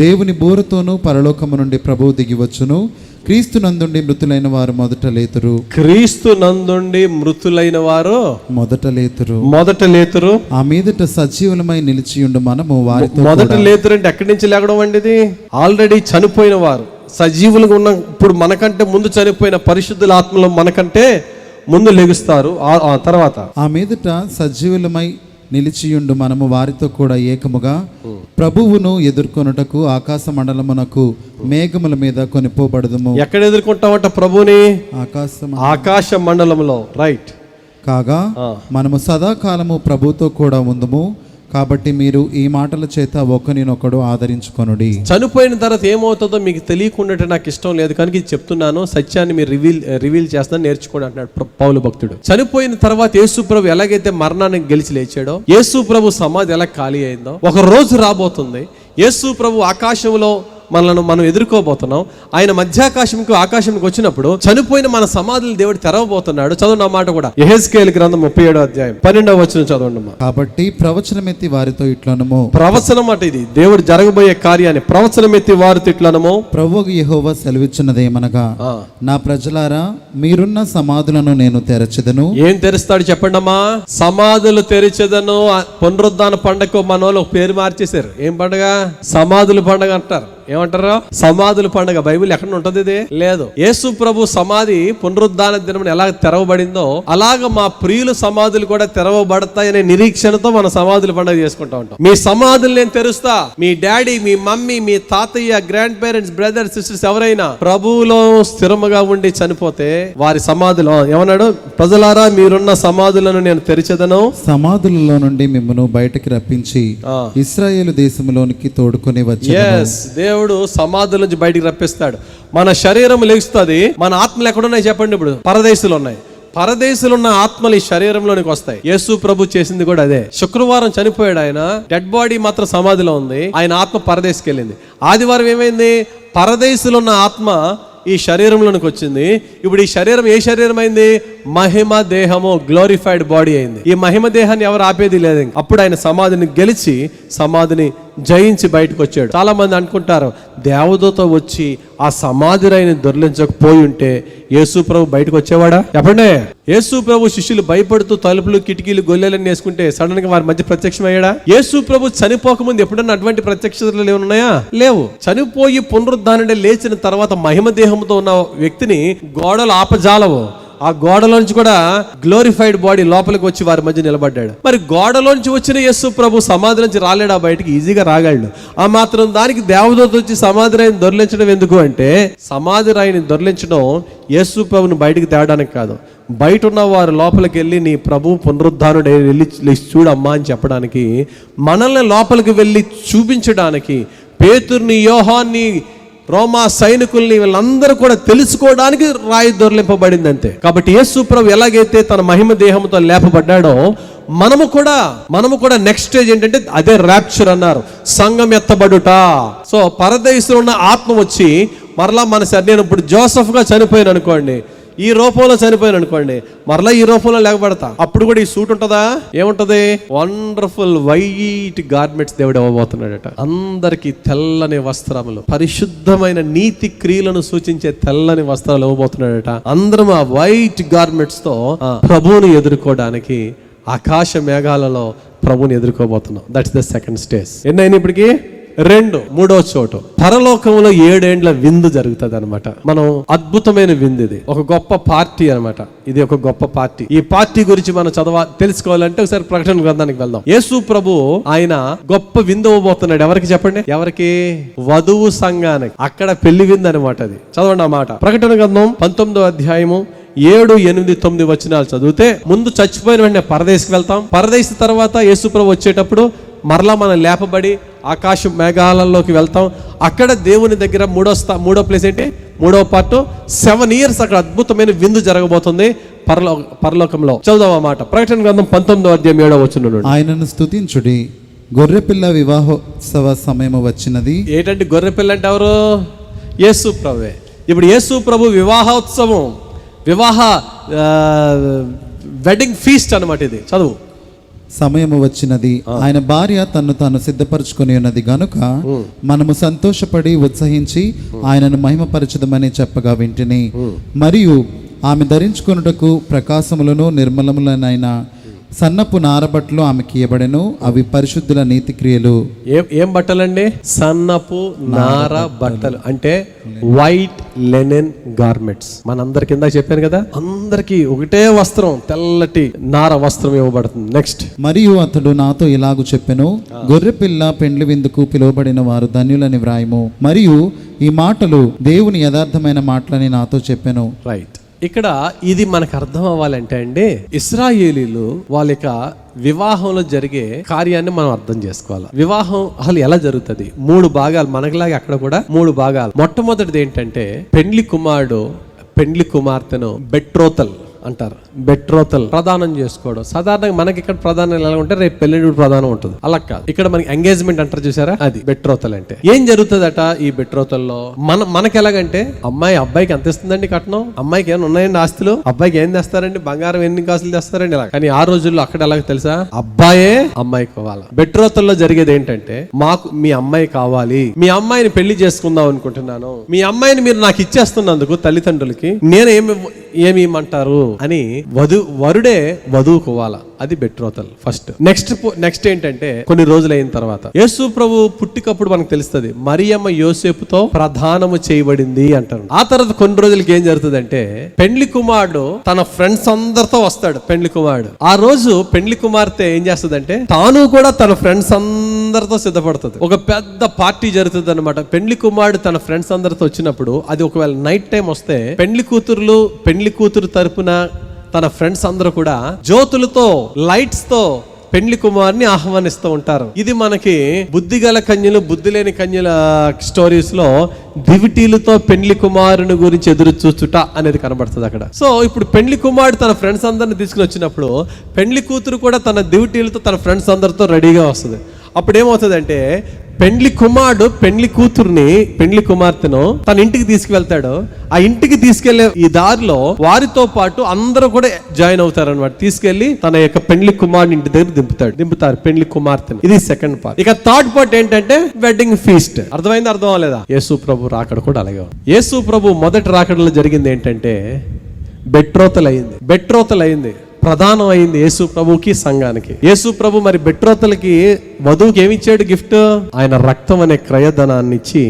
దేవుని బూరతోనూ పరలోకము నుండి ప్రభువు దిగివచ్చును. క్రీస్తు నందుండి మృతులైన వారు మొదట లేతురు. క్రీస్తు నందుండి మృతులైన వారు మొదట లేతురు. ఆ మీదట సజీవులమై నిలిచియుండు మనము వారితో. మొదట లేతురు అంటే ఎక్కడి నుంచి లేకడం అండి? ఇది ఆల్రెడీ చనిపోయిన వారు సజీవులుగా ఉన్న, ఇప్పుడు మనకంటే ముందు చనిపోయిన పరిశుద్ధుల ఆత్మలో మనకంటే ముందు లెగుస్తారు. ఆ తర్వాత ఆ మీదట సజీవులమై నిలిచియుండు మనము వారితో కూడా ఏకముగా ప్రభువును ఎదుర్కొనుటకు ఆకాశ మండలమునకు మేఘముల మీద కొనిపోబడదుము. ఎక్కడ ఎదుర్కొంటామంట ప్రభుని? ఆకాశ మండలంలో. రైట్. కాగా మనము సదాకాలము ప్రభుతో కూడా ఉందుము. కాబట్టి మీరు ఈ మాటల చేత ఒకరినొకడు ఆదరించుకొనుడి. చనిపోయిన తర్వాత ఏమవుతుందో మీకు తెలియకుండా నాకు ఇష్టం లేదు కనుక ఇది చెప్తున్నాను. సత్యాన్ని మీరు రివీల్ చేస్తాను, నేర్చుకోండి అంటున్నాడు పౌలు భక్తుడు. చనిపోయిన తర్వాత యేసు ప్రభు ఎలాగైతే మరణాన్ని గెలిచి లేచాడో, యేసు ప్రభు సమాధి ఎలా ఖాళీ అయిందో, ఒక రోజు రాబోతుంది యేసు ప్రభు ఆకాశంలో మనం ఎదుర్కోబోతున్నాం. ఆయన మధ్యాకాశంకు ఆకాశంకి వచ్చినప్పుడు చనిపోయిన మన సమాధులు దేవుడు తెరవబోతున్నాడు. చదవండి ఆ మాట కూడా. యెహెజ్కేలు గ్రంథం 37వ అధ్యాయం 12వ వచనం చదవండి. కాబట్టి ప్రవచనమెత్తి వారితో ఇట్లనము. ప్రవచనం అంటే ఇది దేవుడు జరగబోయే కార్యాన్ని ప్రవచనమెత్తి వారితో ఇట్లనము. ప్రభువు యెహోవా సెలవిచ్చినదేమనగా, నా ప్రజలారా, మీరున్న సమాధులను నేను తెరచెదను. ఏం తెరుస్తాడు చెప్పండి అమ్మా? సమాధులు తెరిచెదను. పునరుద్ధాన పండగకు మన వాళ్ళు పేరు మార్చేశారు. ఏం పండగ? సమాధుల పండగ అంటారు. ఏమంటారు? సమాధుల పండుగ. బైబిల్ ఎక్కడ ఉంటది? ఇది లేదు. యేసు ప్రభు సమాధి పునరుద్ధాన దినం ఎలా తెరవబడిందో అలాగ మా ప్రియుల సమాధులు కూడా తెరవబడతాయనే నిరీక్షణతో మన సమాధుల పండుగ చేసుకుంటా ఉంటాం. మీ సమాధులు నేను తెరుస్తా. మీ డాడీ, మీ మమ్మీ, మీ తాతయ్య, గ్రాండ్ పేరెంట్స్, బ్రదర్స్, సిస్టర్స్ ఎవరైనా ప్రభువులో స్థిరముగా ఉండి చనిపోతే వారి సమాధులు ఏమన్నాడు? ప్రజలారా, మీరున్న సమాధులను నేను తెరిచెదను. సమాధులలో నుండి మిమ్మల్ని బయటకి రప్పించి ఇశ్రాయేలు దేశంలోనికి తోడుకొని వచ్చేదను. దేవుడు సమాధుల నుంచి బయటికి రప్పిస్తాడు. మన శరీరం లెగుస్తుంది. మన ఆత్మలు ఎక్కడున్నాయి చెప్పండి? ఇప్పుడు పరదేశులు ఉన్నాయి. పరదేశులు ఉన్న ఆత్మలు ఈ శరీరంలోనికి వస్తాయి. యేసు ప్రభు చేసింది కూడా అదే. శుక్రవారం చనిపోయాడు ఆయన, డెడ్ బాడీ మాత్రం సమాధిలో ఉంది. ఆయన ఆత్మ పరదేశకి వెళ్ళింది. ఆదివారం ఏమైంది? పరదేశులు ఉన్న ఆత్మ ఈ శరీరంలోనికి వచ్చింది. ఇప్పుడు ఈ శరీరం ఏ శరీరం అయింది? మహిమ దేహము, గ్లోరిఫైడ్ బాడీ అయింది. ఈ మహిమ దేహాన్ని ఎవరు ఆపేది లేదు. అప్పుడు ఆయన సమాధిని గెలిచి సమాధిని జయించి బయటకు వచ్చాడు. చాలా మంది అనుకుంటారు దేవదూత వచ్చి ఆ సమాధి రాయిని దొర్లించకపోయి ఉంటే యేసు ప్రభు బయటకు వచ్చేవాడా? చెప్పండి. యేసు ప్రభు శిష్యులు భయపడుతూ తలుపులు, కిటికీలు, గొల్లెలన్నీ వేసుకుంటే సడన్ గా వారి మధ్య ప్రత్యక్షం అయ్యాడా? యేసు ప్రభు చనిపోకముందు ఎప్పుడన్నా అటువంటి ప్రత్యక్షతలు ఏమున్నాయా? లేవు. చనిపోయి పునరుద్ధానం లేచిన తర్వాత మహిమ దేహంతో ఉన్న వ్యక్తిని గోడలు ఆపజాలవు. ఆ గోడలోంచి కూడా గ్లోరిఫైడ్ బాడీ లోపలికి వచ్చి వారి మధ్య నిలబడ్డాడు. మరి గోడలోంచి వచ్చిన యేసు ప్రభు సమాధి నుంచి రాలేడా బయటికి? ఈజీగా రాగలడు. ఆ మాత్రం దానికి దేవదూత వచ్చి సమాధి రాయిని దొర్లించడం ఎందుకు అంటే, సమాధి రాయిని దొర్లించడం యేసు ప్రభుని బయటికి తేవడానికి కాదు, బయట ఉన్న వారు లోపలికి వెళ్ళి నీ ప్రభు పునరుద్ధానుడు వెళ్ళి చూడమ్మా అని చెప్పడానికి, మనల్ని లోపలికి వెళ్ళి చూపించడానికి, పేతుర్ని, యోహాన్ని, రోమా సైనికుల్ని వీళ్ళందరూ కూడా తెలుసుకోవడానికి రాయి దొర్లింపబడింది అంతే. కాబట్టి యేసు ప్రభు ఎలాగైతే తన మహిమ దేహంతో లేపబడ్డాడో మనము కూడా నెక్స్ట్ స్టేజ్ ఏంటంటే అదే ర్యాప్చర్ అన్నారు, సంఘం ఎత్తబడుట. సో పరదేశంలో ఉన్న ఆత్మ వచ్చి మరలా మన నేను ఇప్పుడు జోసెఫ్గా చనిపోయాను అనుకోండి, ఈ రూపంలో చనిపోయాను అనుకోండి, మరలా ఈ రూపంలో లేకపోడతా. అప్పుడు కూడా ఈ సూట్ ఉంటుందా? ఏముంటది? వండర్ఫుల్ వైట్ గార్మెంట్స్ దేవుడు ఇవ్వబోతున్నాడట. అందరికి తెల్లని వస్త్రములు, పరిశుద్ధమైన నీతి క్రియలను సూచించే తెల్లని వస్త్రాలు ఇవ్వబోతున్నాడట. అందరం ఆ వైట్ గార్మెంట్స్ తో ప్రభువుని ఎదుర్కోవడానికి ఆకాశ మేఘాలలో ప్రభువుని ఎదుర్కోబోతున్నాం. That's the second stage. ఎన్నైనా ఇప్పటికి 2. మూడవ చోటు పరలోకంలో 7 ఏండ్ల విందు జరుగుతుంది అనమాట. మనం అద్భుతమైన విందు. ఇది ఒక గొప్ప పార్టీ అనమాట. ఇది ఒక గొప్ప పార్టీ. ఈ పార్టీ గురించి మనం తెలుసుకోవాలంటే ఒకసారి ప్రకటన గ్రంథానికి వెళ్దాం. యేసు ప్రభు ఆయన గొప్ప విందు ఇవ్వబోతున్నాడు. ఎవరికి చెప్పండి? ఎవరికి? వధువు సంఘానికి. అక్కడ పెళ్లి విందు అనమాట. అది చదవండి ఆ మాట. ప్రకటన గ్రంథం 19వ అధ్యాయము 7, 8, 9 వచనాలు చదివితే, ముందు చచ్చిపోయిన వెంటనే పరదేశకి వెళ్తాం. పరదేశ తర్వాత యేసు ప్రభు వచ్చేటప్పుడు మరలా మనం లేపబడి ఆకాశం మేఘాలలోకి వెళ్తాం. అక్కడ దేవుని దగ్గర మూడో ప్లేస్ ఏంటి, మూడో పార్ట్ 7 years అక్కడ అద్భుతమైన విందు జరగబోతుంది పరలోకంలో. చదువు ఆ మాట, ప్రకటన గ్రంథం 19:7. ఆయనను స్తుతించుడి, గొర్రెపిల్ల వివాహోత్సవ సమయము వచ్చినది. ఏంటంటే గొర్రెపిల్ల అంటే ఎవరు? యేసు ప్రభువే. ఇప్పుడు యేసు ప్రభు వివాహోత్సవం, వెడ్డింగ్ ఫీస్ట్ అన్నమాట ఇది. చదువు. సమయము వచ్చినది, ఆయన భార్య తన్ను తాను సిద్ధపరచుకొని ఉన్నది గనుక మనము సంతోషపడి ఉత్సహించి ఆయనను మహిమపరచదమని చెప్పగా వింటిని. మరియు ఆమె ధరించుకొనుటకు ప్రకాశములను నిర్మలములనైన సన్నపు నారబట్టలు ఆమెకి ఇవ్వబడెను. అవి పరిశుద్ధుల నీతి క్రియలు. ఏం బట్టలండి? సన్నపు నార బట్టలు, అంటే వైట్ లెనిన్ గార్మెంట్స్. మనందరికి ఇందాక చెప్పాను కదా, అందరికి ఒకటే వస్త్రం, తెల్లటి నార వస్త్రం ఇవ్వబడుతుంది. నెక్స్ట్, మరియు అతడు నాతో ఇలాగు చెప్పెను, గొర్రెపిల్ల పెండ్లి విందుకు పిలువబడిన వారు ధన్యులని వ్రాయము. మరియు ఈ మాటలు దేవుని యథార్థమైన మాటలని నాతో చెప్పెను. రైట్. ఇక్కడ ఇది మనకు అర్థం అవ్వాలంటే అండి, ఇశ్రాయేలీలు వాళ్ళ యొక్క వివాహంలో జరిగే కార్యాన్ని మనం అర్థం చేసుకోవాలి. వివాహం అసలు ఎలా జరుగుతుంది? 3 భాగాలు. మనకులాగా అక్కడ కూడా 3 భాగాలు. మొట్టమొదటిది ఏంటంటే, పెండ్లి కుమారుడు పెండ్లి కుమార్తెను బెట్రోతల్ అంటారు. బెట్రోతల్, ప్రదానం చేసుకోవడం. సాధారణంగా మనకి ఇక్కడ ప్రధానం ఎలా ఉంటే రేపు పెళ్లి ప్రధానం ఉంటుంది, అలా కాదు. ఇక్కడ మనకి ఎంగేజ్మెంట్ అంటారు చూసారా, అది బెట్రోతల్ అంటే. ఏం జరుగుతుందట ఈ బెట్రోతల్లో? మనకి ఎలాగంటే, అమ్మాయి అబ్బాయికి ఎంత ఇస్తుందండి కట్నం? అమ్మాయికి ఏమైనా ఉన్నాయండి ఆస్తులు? అబ్బాయికి ఏం తెస్తారండి? బంగారం ఎన్ని కాసులు తెస్తారండి? ఇలా. కానీ ఆ రోజుల్లో అక్కడ ఎలాగ తెలుసా, అబ్బాయే అమ్మాయికి కావాలి. బెట్రోతల్లో జరిగేది ఏంటంటే, మాకు మీ అమ్మాయి కావాలి, మీ అమ్మాయిని పెళ్లి చేసుకుందాం అనుకుంటున్నాను, మీ అమ్మాయిని మీరు నాకు ఇచ్చేస్తున్నందుకు తల్లిదండ్రులకి నేను ఏమి ఇమ్మంటారు అని వరుడే వధువుకోవాల. అది బెట్రోతల్ ఫస్ట్. నెక్స్ట్ ఏంటంటే, కొన్ని రోజులు అయిన తర్వాత యేసు ప్రభు పుట్టికప్పుడు మనకు తెలుస్తుంది, మరియమ్మ యోసేపుతో ప్రధానము చేయబడింది అంటారు. ఆ తర్వాత కొన్ని రోజులకి ఏం జరుగుతుందంటే, పెండ్లి కుమారుడు తన ఫ్రెండ్స్ అందరితో వస్తాడు. పెండ్లి కుమారుడు ఆ రోజు పెండ్లి కుమార్తె ఏం చేస్తుందంటే, తాను కూడా తన ఫ్రెండ్స్ అందరితో సిద్ధపడుతుంది. ఒక పెద్ద పార్టీ జరుగుతుంది అనమాట. పెండ్లి కుమారుడు తన ఫ్రెండ్స్ అందరితో వచ్చినప్పుడు, అది ఒకవేళ నైట్ టైం వస్తే, పెండ్లి కూతురు తరపున తన ఫ్రెండ్స్ అందరూ కూడా జ్యోతులతో, లైట్స్ తో పెండ్లి కుమారుని ఆహ్వానిస్తూ ఉంటారు. ఇది మనకి బుద్ధిగల కన్యలు, బుద్ధి లేని కన్యల స్టోరీస్ లో దివిటీలతో పెండ్లి కుమారుని గురించి ఎదురు చూచుట అనేది కనబడుతుంది అక్కడ. సో ఇప్పుడు పెండ్లి కుమారుడు తన ఫ్రెండ్స్ అందరిని తీసుకుని వచ్చినప్పుడు, పెండ్లి కూతురు కూడా తన దివిటీలతో తన ఫ్రెండ్స్ అందరితో రెడీగా వస్తుంది. అప్పుడు ఏమవుతుందంటే, పెండ్లి కుమారుడు పెండ్లి కూతుర్ని, పెండ్లి కుమార్తెను తన ఇంటికి తీసుకువెళ్తాడు. ఆ ఇంటికి తీసుకెళ్లే ఈ దారిలో వారితో పాటు అందరూ కూడా జాయిన్ అవుతారు అనమాట. తీసుకెళ్లి తన యొక్క పెండ్లి కుమారుని ఇంటి దగ్గర దింపుతారు పెండ్లి కుమార్తెని. ఇది సెకండ్ పార్ట్. ఇక థర్డ్ పార్ట్ ఏంటంటే వెడ్డింగ్ ఫీస్ట్. అర్థమైంది? అర్థం అవ్వలేదా? యేసు ప్రభు రాకడ కూడా అలాగే. యేసు ప్రభు మొదటి రాకడలో జరిగింది ఏంటంటే, బెట్రోతల్ అయింది, ప్రధానం అయింది యేసు ప్రభుకి, సంఘానికి. యేసు ప్రభు మరి బెట్రోతలకి, వధువుకి ఏమి ఇచ్చాడు గిఫ్ట్? ఆయన రక్తం అనే క్రయధనాన్ని ఇచ్చి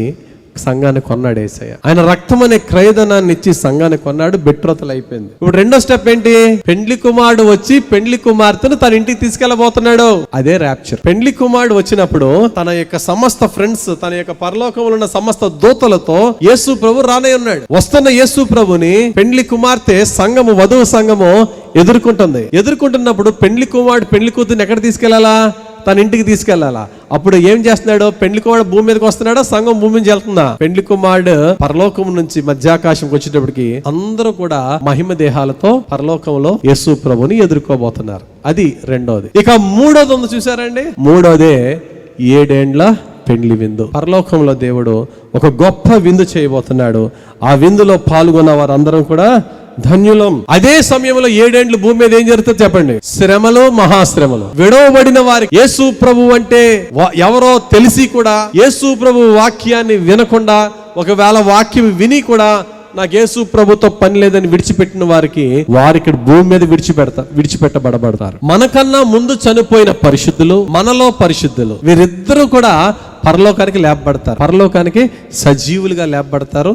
సంఘాన్ని కొన్నాడు యేసయ్య. ఆయన రక్తం అనే క్రయధనాన్ని ఇచ్చి సంఘాన్ని కొన్నాడు. బెట్రోతలు అయిపోయింది. ఇప్పుడు రెండో స్టెప్ ఏంటి? పెండ్లి కుమారుడు వచ్చి పెండ్లి కుమార్తెను తన ఇంటికి తీసుకెళ్లబోతున్నాడు. అదే ర్యాప్చర్. పెండ్లి కుమారుడు వచ్చినప్పుడు తన యొక్క సమస్త ఫ్రెండ్స్, తన యొక్క పరలోకంలో ఉన్న సమస్త దూతలతో యేసు ప్రభు రానే ఉన్నాడు. వస్తున్న యేసు ప్రభుని పెండ్లి కుమార్తె సంఘము, వధువు సంఘము ఎదుర్కొంటున్నప్పుడు పెండ్లి కుమారుడు పెండ్లి కూతుర్ని ఎక్కడ తీసుకెళ్లాలా? తన ఇంటికి తీసుకెళ్లాలా. అప్పుడు ఏం చేస్తున్నాడు? పెండ్లి కుమారుడు భూమి మీదకి వస్తున్నాడా, సంఘం భూమి నుంచి వెళ్తుందా? పెండ్లి కుమారుడు పరలోకం నుంచి మధ్యాకాశంకి వచ్చేటప్పటికి అందరూ కూడా మహిమ దేహాలతో పరలోకంలో యేసు ప్రభుని ఎదుర్కోబోతున్నారు. అది రెండోది. ఇక మూడోది ఉంది చూసారండి. మూడోదే 7 ఏండ్ల పెండ్లి విందు. పరలోకంలో దేవుడు ఒక గొప్ప విందు చేయబోతున్నాడు. ఆ విందులో పాల్గొన్న వారందరం కూడా ధన్యులం. అదే సమయంలో 7 ఏండ్లు భూమి మీద ఏం జరుగుతుంది చెప్పండి? శ్రమలు, మహాశ్రమలు. విడవబడిన వారికి యేసు ప్రభు అంటే ఎవరో తెలిసి కూడా, యేసు ప్రభు వాక్యాన్ని వినకుండా, ఒకవేళ వాక్యం విని కూడా నాకు యేసు ప్రభుతో పని లేదని విడిచిపెట్టిన వారికి భూమి మీద విడిచిపెట్టబడతారు. మనకన్నా ముందు చనిపోయిన పరిశుద్ధులు, మనలో పరిశుద్ధులు, వీరిద్దరూ కూడా పరలోకానికి లేపబడతారు. పరలోకానికి సజీవులుగా లేపబడతారు.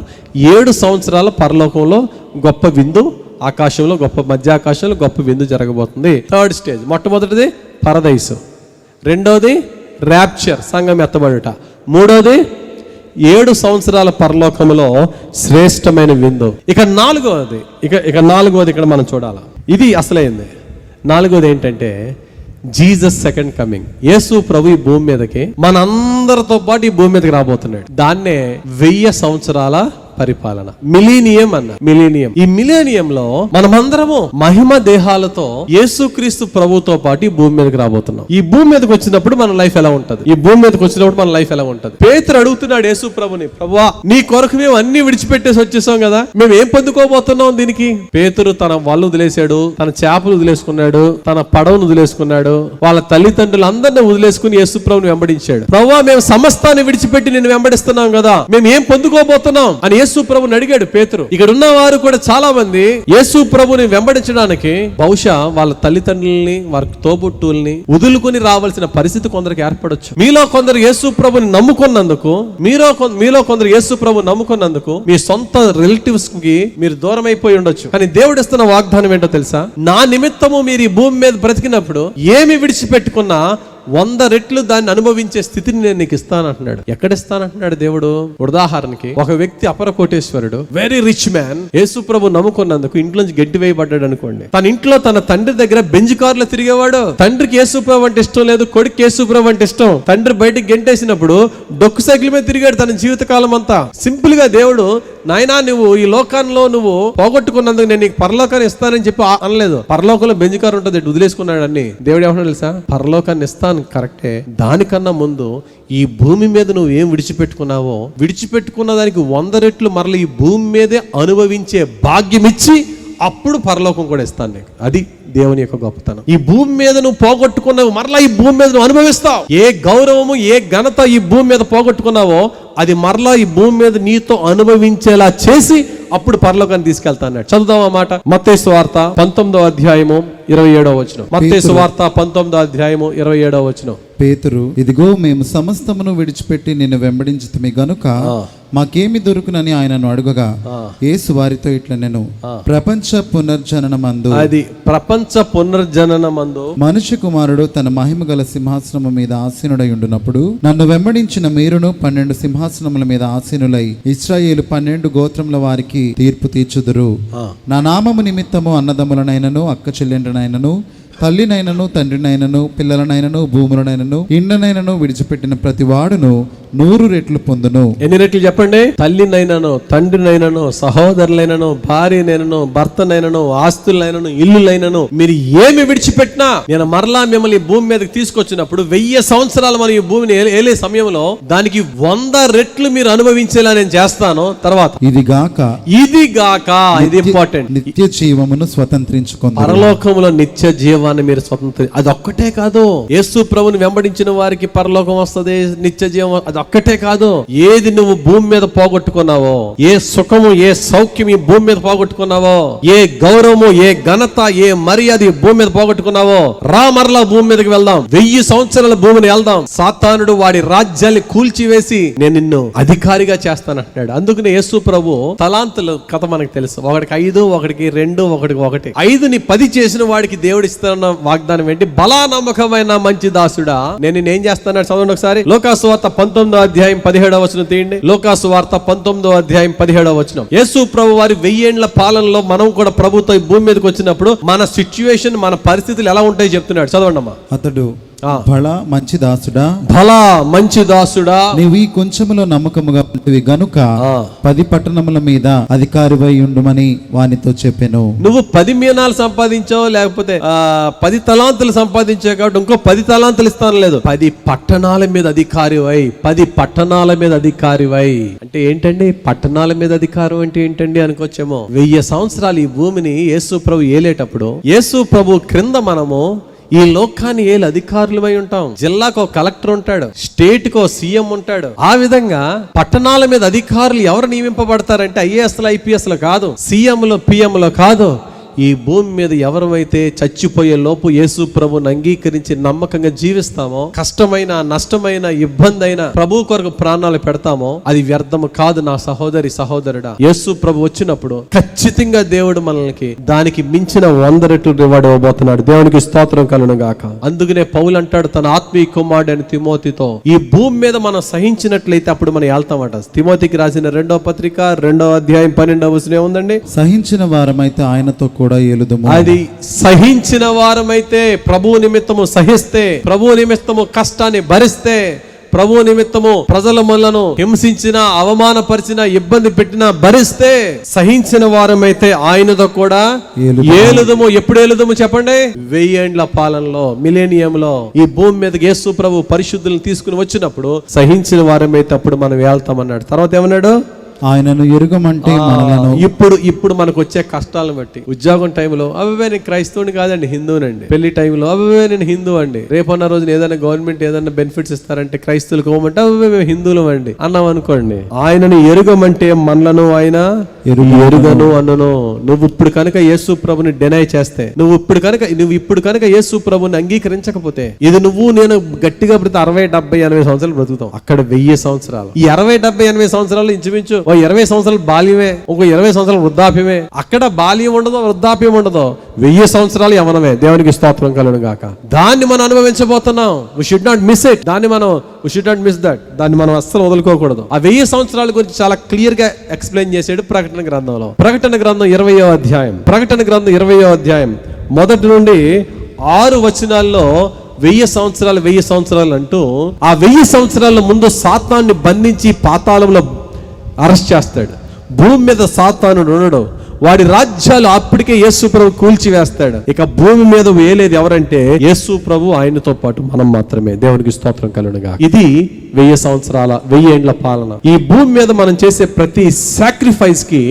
7 సంవత్సరాల పరలోకంలో గొప్ప విందు, ఆకాశంలో గొప్ప, మధ్య ఆకాశంలో గొప్ప విందు జరగబోతుంది. Third stage. మొట్టమొదటిది పరదైసు, రెండోది ర్యాప్చర్, సంఘం ఎత్తబడుట, మూడోది 7 సంవత్సరాల పరలోకంలో శ్రేష్టమైన విందు. ఇక నాలుగోది ఇక్కడ మనం చూడాలి. ఇది అసలైంది. నాలుగోది ఏంటంటే, జీసస్ సెకండ్ కమింగ్. యేసు ప్రభు ఈ భూమి మీదకి మనందరితో పాటు ఈ భూమి మీదకి రాబోతున్నాడు. దాన్నే 1000 సంవత్సరాల పరిపాలన, మిలీనియం అన్న. మిలీనియం, ఈ మిలీనియం లో మనమందరము మహిమ దేహాలతో యేసుక్రీస్తు ప్రభుతో పాటు ఈ భూమి మీదకి రాబోతున్నాం. ఈ భూమి మీదకి వచ్చినప్పుడు మన లైఫ్ ఎలా ఉంటది? ఈ భూమి మీదకి వచ్చినప్పుడు మన లైఫ్ ఎలా ఉంటది? పేతురు అడుగుతున్నాడు యేసు ప్రభుని, ప్రభువా నీ కొరకు మేము అన్ని విడిచిపెట్టేసి వచ్చేసాం కదా, మేము ఏం పొందుకోబోతున్నాం దీనికి? పేతురు తన వాళ్ళు వదిలేశాడు, తన చేపలు వదిలేసుకున్నాడు, తన పడవను వదిలేసుకున్నాడు, వాళ్ళ తల్లిదండ్రులు అందరినీ వదిలేసుకుని యేసు ప్రభుని వెంబడించాడు. ప్రభువా మేము సమస్తాన్ని విడిచిపెట్టి నిన్ను వెంబడిస్తున్నాం కదా, మేము ఏం పొందుకోబోతున్నాం అని యేసు ప్రభుని అడిగాడు పేతురు. ఇక్కడ ఉన్న వారు కూడా చాలా మంది యేసు ప్రభుని వెంబడించడానికి బహుశా వాళ్ళ తల్లిదండ్రుల్ని, వారి తోబుట్టుల్ని వదులుకుని రావాల్సిన పరిస్థితి కొందరికి ఏర్పడొచ్చు. మీలో కొందరు యేసు ప్రభుని నమ్ముకున్నందుకు, మీలో కొందరు యేసు ప్రభు నమ్ముకున్నందుకు మీ సొంత రిలేటివ్స్ కి మీరు దూరం అయిపోయి ఉండొచ్చు. కానీ దేవుడు ఇస్తున్న వాగ్దానం ఏంటో తెలుసా? నా నిమిత్తము మీరు ఈ భూమి మీద బ్రతికినప్పుడు ఏమి విడిచిపెట్టుకున్నా 100 రెట్లు దాన్ని అనుభవించే స్థితిని నేను నీకు ఇస్తానంటున్నాడు. ఎక్కడ ఇస్తానంటున్నాడు దేవుడు? ఉదాహరణకి ఒక వ్యక్తి అపర కోటేశ్వరుడు, వెరీ రిచ్ మ్యాన్, యేసు ప్రభు నమ్ముకున్నందుకు ఇంట్లోంచి గడ్డి వేయబడ్డాడు అనుకోండి. తన ఇంట్లో తన తండ్రి దగ్గర బెంజ్ కార్లో తిరిగేవాడు. తండ్రికి యేసు ప్రభు అంటే ఇష్టం లేదు, కొడుకు యేసు ప్రభు అంటే ఇష్టం. తండ్రి బయటికి గెంటేసినప్పుడు డొక్కు సైకిల్ మీద తిరిగాడు తన జీవితకాలం అంతా. సింపుల్ గా దేవుడు, నాయనా నువ్వు ఈ లోకంలో నువ్వు పోగొట్టుకున్నందుకు నేను నీకు పరలోకాన్ని ఇస్తానని చెప్పి అనలేదు. పరలోకంలో బెంజ్ కార్ ఉంటుంది, వదిలేసుకున్నాడు అన్ని. దేవుడు ఏమన్నా తెలుసా? పరలోకాన్ని ఇస్తాను కరెక్టే, దానికన్నా ముందు ఈ భూమి మీద నువ్వు ఏం విడిచిపెట్టుకున్న దానికి 100 రెట్లు మరలా ఈ భూమి మీదే అనుభవించే భాగ్యం ఇచ్చి అప్పుడు పరలోకం కూడా ఇస్తాను నీకు. అది దేవుని యొక్క గొప్పతనం. ఈ భూమి మీద నువ్వు పోగొట్టుకున్నావు, మరలా ఈ భూమి మీద నువ్వు అనుభవిస్తావు. ఏ గౌరవము, ఏ ఘనత ఈ భూమి మీద పోగొట్టుకున్నావో అది మరలా ఈ భూమి మీద నీతో అనుభవించేలా చేసి అప్పుడు పరలోకాన్ని తీసుకెళ్తాను. చదువుదాం ఆ మాట. మత్తయి సువార్త 19వ అధ్యాయము 27వ వచనం. మత్తయి సువార్త 19వ అధ్యాయము 27వ వచనం. పేతురు, ఇదిగో మేము సమస్తమును విడిచిపెట్టి నిన్ను వెంబడించితిమి గనుక మాకేమి దొరుకునని ఆయనను అడుగగా యేసు వారితో ఇట్లా, నేను ప్రపంచ పునర్జననమందు, అది ప్రపంచ పునర్జననమందు మనుష్య కుమారుడు తన మహిమ గల సింహాసనము మీద ఆసీనుడై ఉండునప్పుడు నన్ను వెంబడించిన మీరును 12 సింహాసనముల మీద ఆసీనులై ఇశ్రాయేలు 12 గోత్రముల వారికి తీర్పు తీర్చుదురు. నా నామము నిమిత్తము అన్నదమ్ములనైనను, అక్క చెల్లెండ్రనైనను, తల్లినైనను, తండ్రినైనను, పిల్లలనైనను, భూములనైనను, ఇండ్లనైనను విడిచిపెట్టిన ప్రతి వాడును 100 రెట్లు పొందును. ఎన్ని రెట్లు చెప్పండి? తల్లినైనను, తండ్రినైనను, సహోదరులైనను, భార్యనైనను, భర్తనైనను, ఆస్తులైనను, ఇల్లులైనను మీరు ఏమి విడిచిపెట్టినా నేను మరలా మిమ్మల్ని భూమి మీదకి తీసుకొచ్చినప్పుడు 1000 సంవత్సరాలు మన ఈ భూమిని ఏలే సమయంలో దానికి 100 రెట్లు మీరు అనుభవించేలా నేను చేస్తాను. తర్వాత ఇది గాక ఇది ఇంపార్టెంట్, నిత్య జీవమును స్వతంత్రించుకుందాం. పరలోకములో నిత్య జీవాన్ని మీరు స్వతంత్ర, అది ఒక్కటే కాదు. యేసు ప్రభుని వెంబడించిన వారికి పరలోకం వస్తుంది, నిత్య జీవం. అది ఒక్కటే కాదు, ఏది నువ్వు భూమి మీద పోగొట్టుకున్నావో, ఏ సుఖము, ఏ సౌఖ్యం ఈ భూమి మీద పోగొట్టుకున్నావో, ఏ గౌరవము, ఏ ఘనత, ఏ మర్యాద ఈ భూమి మీద పోగొట్టుకున్నావో, రా మరలా భూమి మీదకి వెళ్దాం, 1000 సంవత్సరాల భూమిని వెళ్దాం. సాతానుడు వాడి రాజ్యాన్ని కూల్చివేసి నేను నిన్ను అధికారిగా చేస్తానంటున్నాడు. అందుకనే యేసు ప్రభు తలాంతుల కథ మనకు తెలుసు. ఒకడికి 5, ఒకడికి 2, ఒకడికి 1. 5ని 10 చేసిన వాడికి దేవుడు ఇస్తున్న వాగ్దానం ఏంటి? బలా నమ్మకమైన మంచి దాసుడా, నేను నిన్నేం చేస్తాను? చదవండి ఒకసారి. లోకాసు వార్త 19వ అధ్యాయం 17వ వచనం తీయండి. లోకాసు వార్త 19వ అధ్యాయం 17వ వచనం. యేసు ప్రభు వారి 1000 ఏండ్ల పాలనలో మనం కూడా ప్రభుతో ఈ భూమి మీదకి వచ్చినప్పుడు మన సిచ్యువేషన్, మన పరిస్థితులు ఎలా ఉంటాయో చెప్తున్నాడు. చదవండి అమ్మా. అతడు భళ మంచి దాసుడా నీవు ఈ కొంచెములో నమ్మకముగా ఉంటివి గనుక 10 పట్టణముల మీద అధికారివై ఉండుమని వానితో చెప్పెను. నువ్వు 10 మీనాలు సంపాదించావు, లేకపోతే 10 తలాంతులు సంపాదించావు కాబట్టి ఇంకో 10 తలాంతులు ఇస్తాను లేదు, 10 పట్టణాల మీద అధికారివై. 10 పట్టణాల మీద అధికారివై అంటే ఏంటండి? పట్టణాల మీద అధికారం అంటే ఏంటండి అనుకోవచ్చేమో. 1000 సంవత్సరాలు ఈ భూమిని యేసు ప్రభు ఏలేటప్పుడు యేసు ప్రభు క్రింద మనము ఈ లోకాన్ని ఏలు అధికారులమై ఉంటాం. జిల్లాకు ఒక కలెక్టర్ ఉంటాడు, స్టేట్ కు సీఎం ఉంటాడు. ఆ విధంగా పట్టణాల మీద అధికారులు ఎవరు నియమింపబడతారంటే ఐఏఎస్లు, ఐపీఎస్లు కాదు, సీఎంలు, పిఎంలు కాదు. ఈ భూమి మీద ఎవరైతే చచ్చిపోయే లోపు యేసు ప్రభుని అంగీకరించి నమ్మకంగా జీవిస్తామో, కష్టమైన, నష్టమైన, ఇబ్బంది అయినా ప్రభు కొరకు ప్రాణాలు పెడతామో అది వ్యర్థము కాదు. నా సహోదరి, సహోదరుడా, యేసు ప్రభు వచ్చినప్పుడు ఖచ్చితంగా దేవుడు మనల్ని దానికి మించిన 100 రెట్లు రివార్డ్ ఇవ్వబోతున్నాడు. దేవునికి స్తోత్రం కలుగును గాక. అందుకనే పౌలు అంటాడు తన ఆత్మీయ కుమారుడైన తిమోతితో, ఈ భూమి మీద మనం సహించినట్లయితే అప్పుడు మనం వెళ్తామట. తిమోతికి రాసిన 2వ పత్రిక 2వ అధ్యాయం 12వ వచనం ఉందండి. సహించిన వారమైతే ఆయనతో కూడా ఏలుదుము. అది సహించిన వారమైతే, ప్రభువు నిమిత్తము సహిస్తే, ప్రభువు నిమిత్తము కష్టాన్ని భరిస్తే, ప్రభు నిమిత్తము ప్రజల మనలను హింసించిన, అవమానపరిచిన, ఇబ్బంది పెట్టిన భరిస్తే, సహించిన వారమైతే ఆయనతో కూడా ఏలుదము. ఎప్పుడు ఏలుదము చెప్పండి? 1000 ఏండ్ల పాలనలో, మిలేనియంలో ఈ భూమి మీదకి యేసు ప్రభు పరిశుద్ధులను తీసుకుని వచ్చినప్పుడు సహించిన వారమైతే అప్పుడు మనం వెళ్తామన్నాడు. తర్వాత ఏమన్నాడు? ఆయనను ఎరుగమంటే మనలను. ఇప్పుడు మనకు వచ్చే కష్టాలను బట్టి, ఉద్యోగం టైంలో అవి నేను క్రైస్తవుని కాదండి, హిందువునండి. పెళ్లి టైంలో అవి నేను హిందూ అండి. రేపన్న రోజున ఏదైనా గవర్నమెంట్ ఏదైనా బెనిఫిట్స్ ఇస్తారంటే క్రైస్తవులకు ఇవ్వమంటే అవి మేము హిందువులం అండి అన్నాం అనుకోండి. ఆయనను ఎరుగమంటే మనలను ఆయన ఎరుగను అన్నను. నువ్వు ఇప్పుడు కనుక యేసు ప్రభుని డినై చేస్తే, నువ్వు ఇప్పుడు కనుక యేసు ప్రభుని అంగీకరించకపోతే, ఇది నువ్వు నేను గట్టిగా బ్రతి 60, 70, 80 సంవత్సరాలు బ్రతుకుతాం. అక్కడ 1000 సంవత్సరాలు. ఈ 60, 70, 80 సంవత్సరాలు ఇంచుమించు 20 సంవత్సరాలు బాల్యమే, ఒక 20 సంవత్సరాలు వృద్ధాప్యమే. అక్కడ బాల్యం ఉండదో, వృద్ధాప్యం ఉండదో, 1000 సంవత్సరాలు యవనమే. దేవునికి స్తోత్రం కలుగును గాక. దాన్ని మనం అనుభవించబోతున్నాం. we should not miss it. we should not miss that. దాన్ని మనం అస్సలు వదులుకోకూడదు. ఆ 1000 సంవత్సరాల గురించి చాలా క్లియర్ గా ఎక్స్ప్లెయిన్ చేసాడు ప్రకటన గ్రంథంలో. ప్రకటన గ్రంథం 20వ అధ్యాయం. ప్రకటన గ్రంథం 20వ అధ్యాయం 1 నుండి 6 వచనాల్లో 1000 సంవత్సరాలు అంటూ, ఆ 1000 సంవత్సరాల ముందు సాతాన్ని బంధించి పాతాళంలో అరెస్ట్ చేస్తాడు. భూమి మీద సాతాను ఉండడు. వాడి రాజ్యాలు అప్పటికే యేసు ప్రభు కూల్చివేస్తాడు. ఇక భూమి మీద వేయలేదు ఎవరంటే యేసు ప్రభు, ఆయనతో పాటు మనం మాత్రమే. దేవునికి స్తోత్రం కలుగునుగా. ఇది 1000 ఏండ్ల పాలన. ఈ భూమి మీద మనం చేసే ప్రతి సాక్రిఫైస్ కి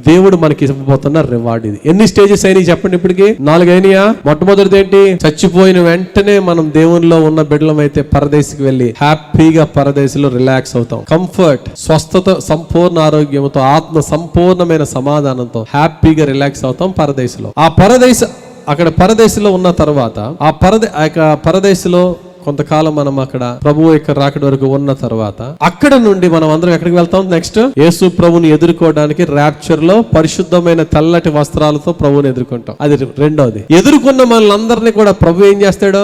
దేవుడు మనకి ఇవ్వబోతున్న రివార్డ్ ఇది. ఎన్ని స్టేజెస్ అయినాయి చెప్పండి? ఇప్పటికి 4 అయినాయా? మొట్టమొదటిది ఏంటి? చచ్చిపోయిన వెంటనే మనం దేవునిలో ఉన్న బిడ్డలం అయితే పరదేశికి వెళ్ళి హ్యాపీగా పరదేశంలో రిలాక్స్ అవుతాం. కంఫర్ట్, స్వస్థత, సంపూర్ణ ఆరోగ్యంతో, ఆత్మ సంపూర్ణమైన సమాధానంతో హ్యాపీగా రిలాక్స్ అవుతాం పరదేశంలో. అక్కడ పరదేశంలో ఉన్న తర్వాత ఆ పరదేశంలో కొంతకాలం మనం అక్కడ ప్రభు యొక్క రాకడ వరకు ఉన్న తర్వాత అక్కడ నుండి మనం అందరం ఎక్కడికి వెళ్తాం? నెక్స్ట్ యేసు ప్రభుని ఎదుర్కోవడానికి ర్యాప్చర్ లో పరిశుద్ధమైన తెల్లటి వస్త్రాలతో ప్రభుని ఎదుర్కొంటాం. అది రెండోది. ఎదుర్కొన్న మనల్ని అందరినీ కూడా ప్రభు ఏం చేస్తాడు?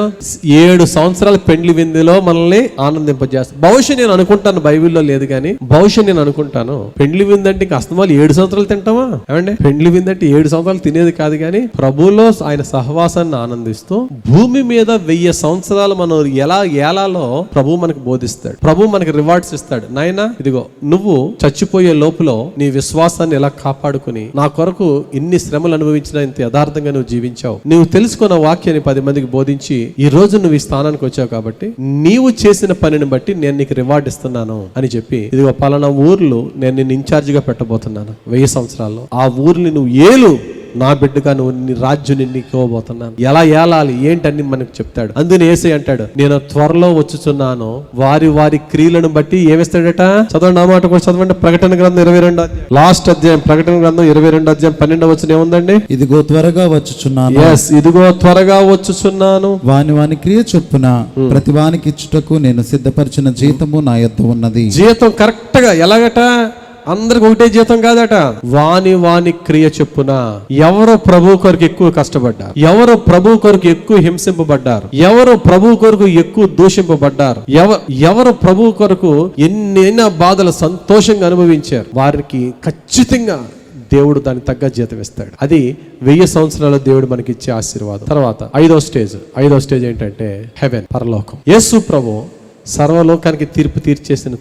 7 సంవత్సరాల పెండ్లి విందులో మనల్ని ఆనందింపజేస్తాడు. బహుశా నేను అనుకుంటాను, బైబిల్లో లేదు కానీ బహుశా నేను అనుకుంటాను, పెండ్లి విందు అంటే ఇంకా అస్తమాలు 7 సంవత్సరాలు తింటామా? ఏమండి, పెండ్లి విందు అంటే 7 సంవత్సరాలు తినేది కాదు, కానీ ప్రభులో ఆయన సహవాసాన్ని ఆనందిస్తూ భూమి మీద 1000 సంవత్సరాలు మనం ఎలా ఏలాలో ప్రభు మనకు బోధిస్తాడు. ప్రభు మనకి రివార్డ్స్ ఇస్తాడు. నాయనా, ఇదిగో నువ్వు చచ్చిపోయే లోపల నీ విశ్వాసాన్ని ఎలా కాపాడుకుని నా కొరకు ఇన్ని శ్రమలు అనుభవించినా ఇంత యథార్థంగా నువ్వు జీవించావు, నువ్వు తెలుసుకున్న వాక్యాన్ని 10 మందికి బోధించి ఈ రోజు నువ్వు ఈ స్థానానికి వచ్చావు కాబట్టి నీవు చేసిన పనిని బట్టి నేను నీకు రివార్డ్ ఇస్తున్నాను అని చెప్పి, ఇదిగో పలానా ఊర్లు నేను నిన్ను ఇన్ఛార్జిగా పెట్టబోతున్నాను 1000 సంవత్సరాల్లో, ఆ ఊర్ని నువ్వు ఏలు, నా బిడ్డగా నువ్వు నీ రాజ్యం నీకు ఇవ్వబోతున్నాను, ఎలా ఏలాలి ఏంటని మనకు చెప్తాడు. అందుకని యేసయ్య అంటాడు, నేను త్వరలో వచ్చుచున్నాను, వారి వారి క్రియలను బట్టి ఏమిస్తాడట? చదవండి, ఆ మాట కూడా చదవండి. ప్రకటన గ్రంథం 22 లాస్ట్ అధ్యాయం, ప్రకటన గ్రంథం 22 అధ్యాయం 12వ వచనం ఏముందండి? ఇదిగో త్వరగా వచ్చుచున్నాను. ఇదిగో త్వరగా వచ్చుచున్నాను, వాని క్రియ చొప్పున ప్రతి వానికి ఇచ్చుటకు నేను సిద్ధపరిచిన జీతము నా యొద్ద ఉన్నది. జీతం కరెక్ట్ గా ఎలాగట? అందరికి ఒకటే జీతం కాదట. వాని క్రియ చొప్పున. ఎవరు ప్రభు కొరకు ఎక్కువ కష్టపడ్డారు, ఎవరు ప్రభు కొరకు ఎక్కువ హింసింపబడ్డారు, ఎవరు ప్రభు కొరకు ఎక్కువ దూషింపబడ్డారు, ఎవరు ప్రభు కొరకు ఎన్నైనా బాధలు సంతోషంగా అనుభవించారు, వారికి ఖచ్చితంగా దేవుడు దానికి తగ్గ జీతం ఇస్తాడు. అది 1000 సంవత్సరాల దేవుడు మనకి ఇచ్చే ఆశీర్వాదం. తర్వాత 5వ స్టేజ్ ఏంటంటే హెవెన్, పరలోకం. యేసు ప్రభు సర్వలోకానికి తీర్పు తీర్చేసిన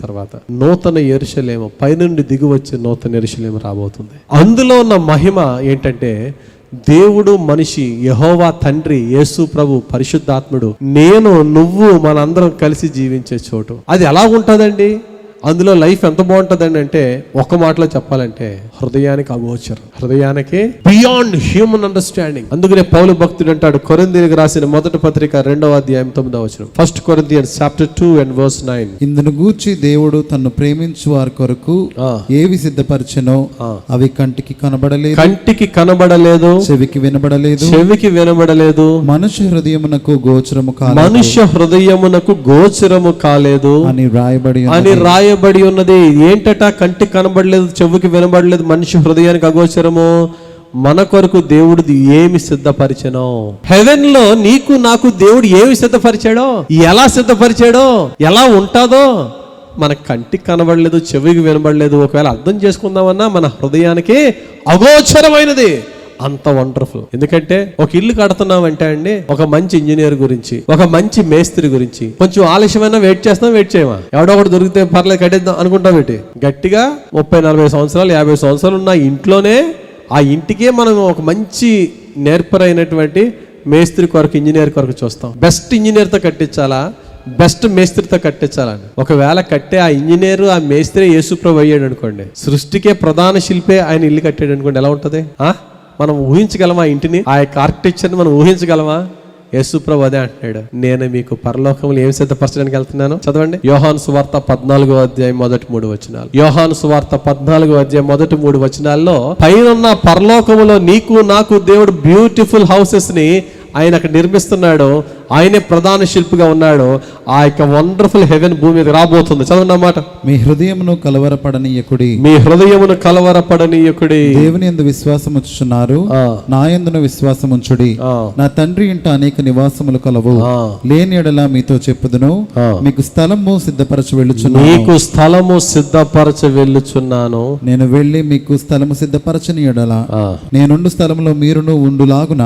తర్వాత నూతన యెరూషలేము, పైనుండి దిగి వచ్చే నూతన యెరూషలేము రాబోతుంది. అందులో ఉన్న మహిమ ఏంటంటే దేవుడు మనిషి, యెహోవా తండ్రి, యేసు ప్రభు, పరిశుద్ధాత్ముడు, నేను నువ్వు మనందరం కలిసి జీవించే చోటు. అది ఎలా ఉంటుందండి? అందులో లైఫ్ ఎంత బాగుంటుందండి అంటే, ఒక మాటలో చెప్పాలంటే హృదయానికి అగోచరం, హృదయానికి బియాండ్ హ్యూమన్ అండర్స్టాండింగ్. అందుకనే పౌలు భక్తుడు అంటాడు, కొరింథీయులకు రాసిన మొదటి పత్రిక 2వ అధ్యాయం 9వ వచనం, 1 Corinthians chapter 2 and verse 9. ఇందును గూర్చి దేవుడు తన్ను ప్రేమించు వారి కొరకు ఏవి సిద్ధపరిచెనో అవి కంటికి కనబడలేదు, చెవికి వినబడలేదు, మనుష్య హృదయమునకు గోచరము కాలేదు అని రాయబడి ఉన్నది. ఏంటట? కంటికి కనబడలేదు, చెవికి వినబడలేదు, మనిషి హృదయానికి అగోచరము. మన కొరకు దేవుడు ఏమి సిద్ధపరిచానో, హెవెన్ లో నీకు నాకు దేవుడు ఏమి సిద్ధపరిచాడో, ఎలా సిద్ధపరిచాడో, ఎలా ఉంటాదో మన కంటికి కనబడలేదు, చెవికి వినబడలేదు, ఒకవేళ అర్థం చేసుకుందామన్నా మన హృదయానికి అగోచరమైనది. అంత వండర్ఫుల్. ఎందుకంటే ఒక ఇల్లు కడుతున్నామంటే అండి, ఒక మంచి ఇంజనీర్ గురించి, ఒక మంచి మేస్త్రి గురించి కొంచెం ఆలస్యమైనా వెయిట్ చేస్తాం, వెయిట్ చేయమా? ఎవడో ఒకటి దొరికితే పర్లేదు కట్టేద్దాం అనుకుంటాం. ఏంటి గట్టిగా 30-40 సంవత్సరాలు 50 సంవత్సరాలు ఉన్న ఇంట్లోనే ఆ ఇంటికే మనం ఒక మంచి నేర్పరైనటువంటి మేస్త్రి కొరకు, ఇంజనీర్ కొరకు చూస్తాం. బెస్ట్ ఇంజనీర్తో కట్టించాలా, బెస్ట్ మేస్త్రితో కట్టించాలని. ఒకవేళ కట్టే ఆ ఇంజనీర్, ఆ మేస్త్రి యేసుప్రభు అయ్యాడు అనుకోండి, సృష్టికే ప్రధాన శిల్పే ఆయన ఇల్లు కట్టాడు అనుకోండి, ఎలా ఉంటుంది? మనం ఊహించగలమా? ఇంటిని, ఆ యొక్క ఆర్కిటెక్చర్ని మనం ఊహించగలమా? యేసుప్రభు అదే అంటున్నాడు, నేను మీకు పరలోకములు ఏం సిద్ధపరచడానికి వెళ్తున్నాను. చదవండి, యోహాను సువార్త 14వ అధ్యాయం మొదటి 3 వచనాలు. యోహాను సువార్త 14వ అధ్యాయం మొదటి 3 వచనాల్లో, పైన పరలోకములో నీకు నాకు దేవుడు బ్యూటిఫుల్ హౌసెస్ ని ఆయన అక్కడ నిర్మిస్తున్నాడు. ఆయనే ప్రధాన శిల్పిగా ఉన్నాడు. ఆ యొక్క వండర్ఫుల్ హెవెన్ భూమి మీద రాబోతుంది. చదవండి అన్నమాట. మీ హృదయమును కలవరపడనీయకుడి, మీ హృదయమును కలవరపడనీయకుడి. దేవుని యందు విశ్వాసం ఉంచుచున్నారు, నా యందును విశ్వాసం ఉంచుడి. నా తండ్రి ఇంట అనేక నివాసములు కలవు, లేని ఎడల మీతో చెప్పుదును, మీకు స్థలము సిద్ధపరచ వెళ్ళుచున్నాను. మీకు స్థలము సిద్ధపరచ వెళ్ళుచున్నాను. నేను వెళ్ళి మీకు స్థలము సిద్ధపరచని ఎడల నేనుండు స్థలములో మీరును ఉండులాగున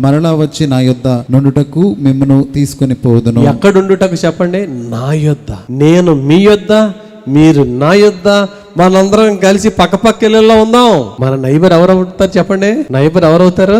మరలా వచ్చి నా యొద్ద నుండుటకు మిమ్మను తీసుకొని పోదును. ఎక్కడుండుటకు చెప్పండి? నా యొద్ద. నేను మీ యొద్ద, మీరు నా యొద్ద, మనందరం కలిసి పక్క ఇళ్ళల్లో ఉందాం. మన నైబర్ ఎవరు అవుతారు చెప్పండి? నైబర్ ఎవరవుతారు?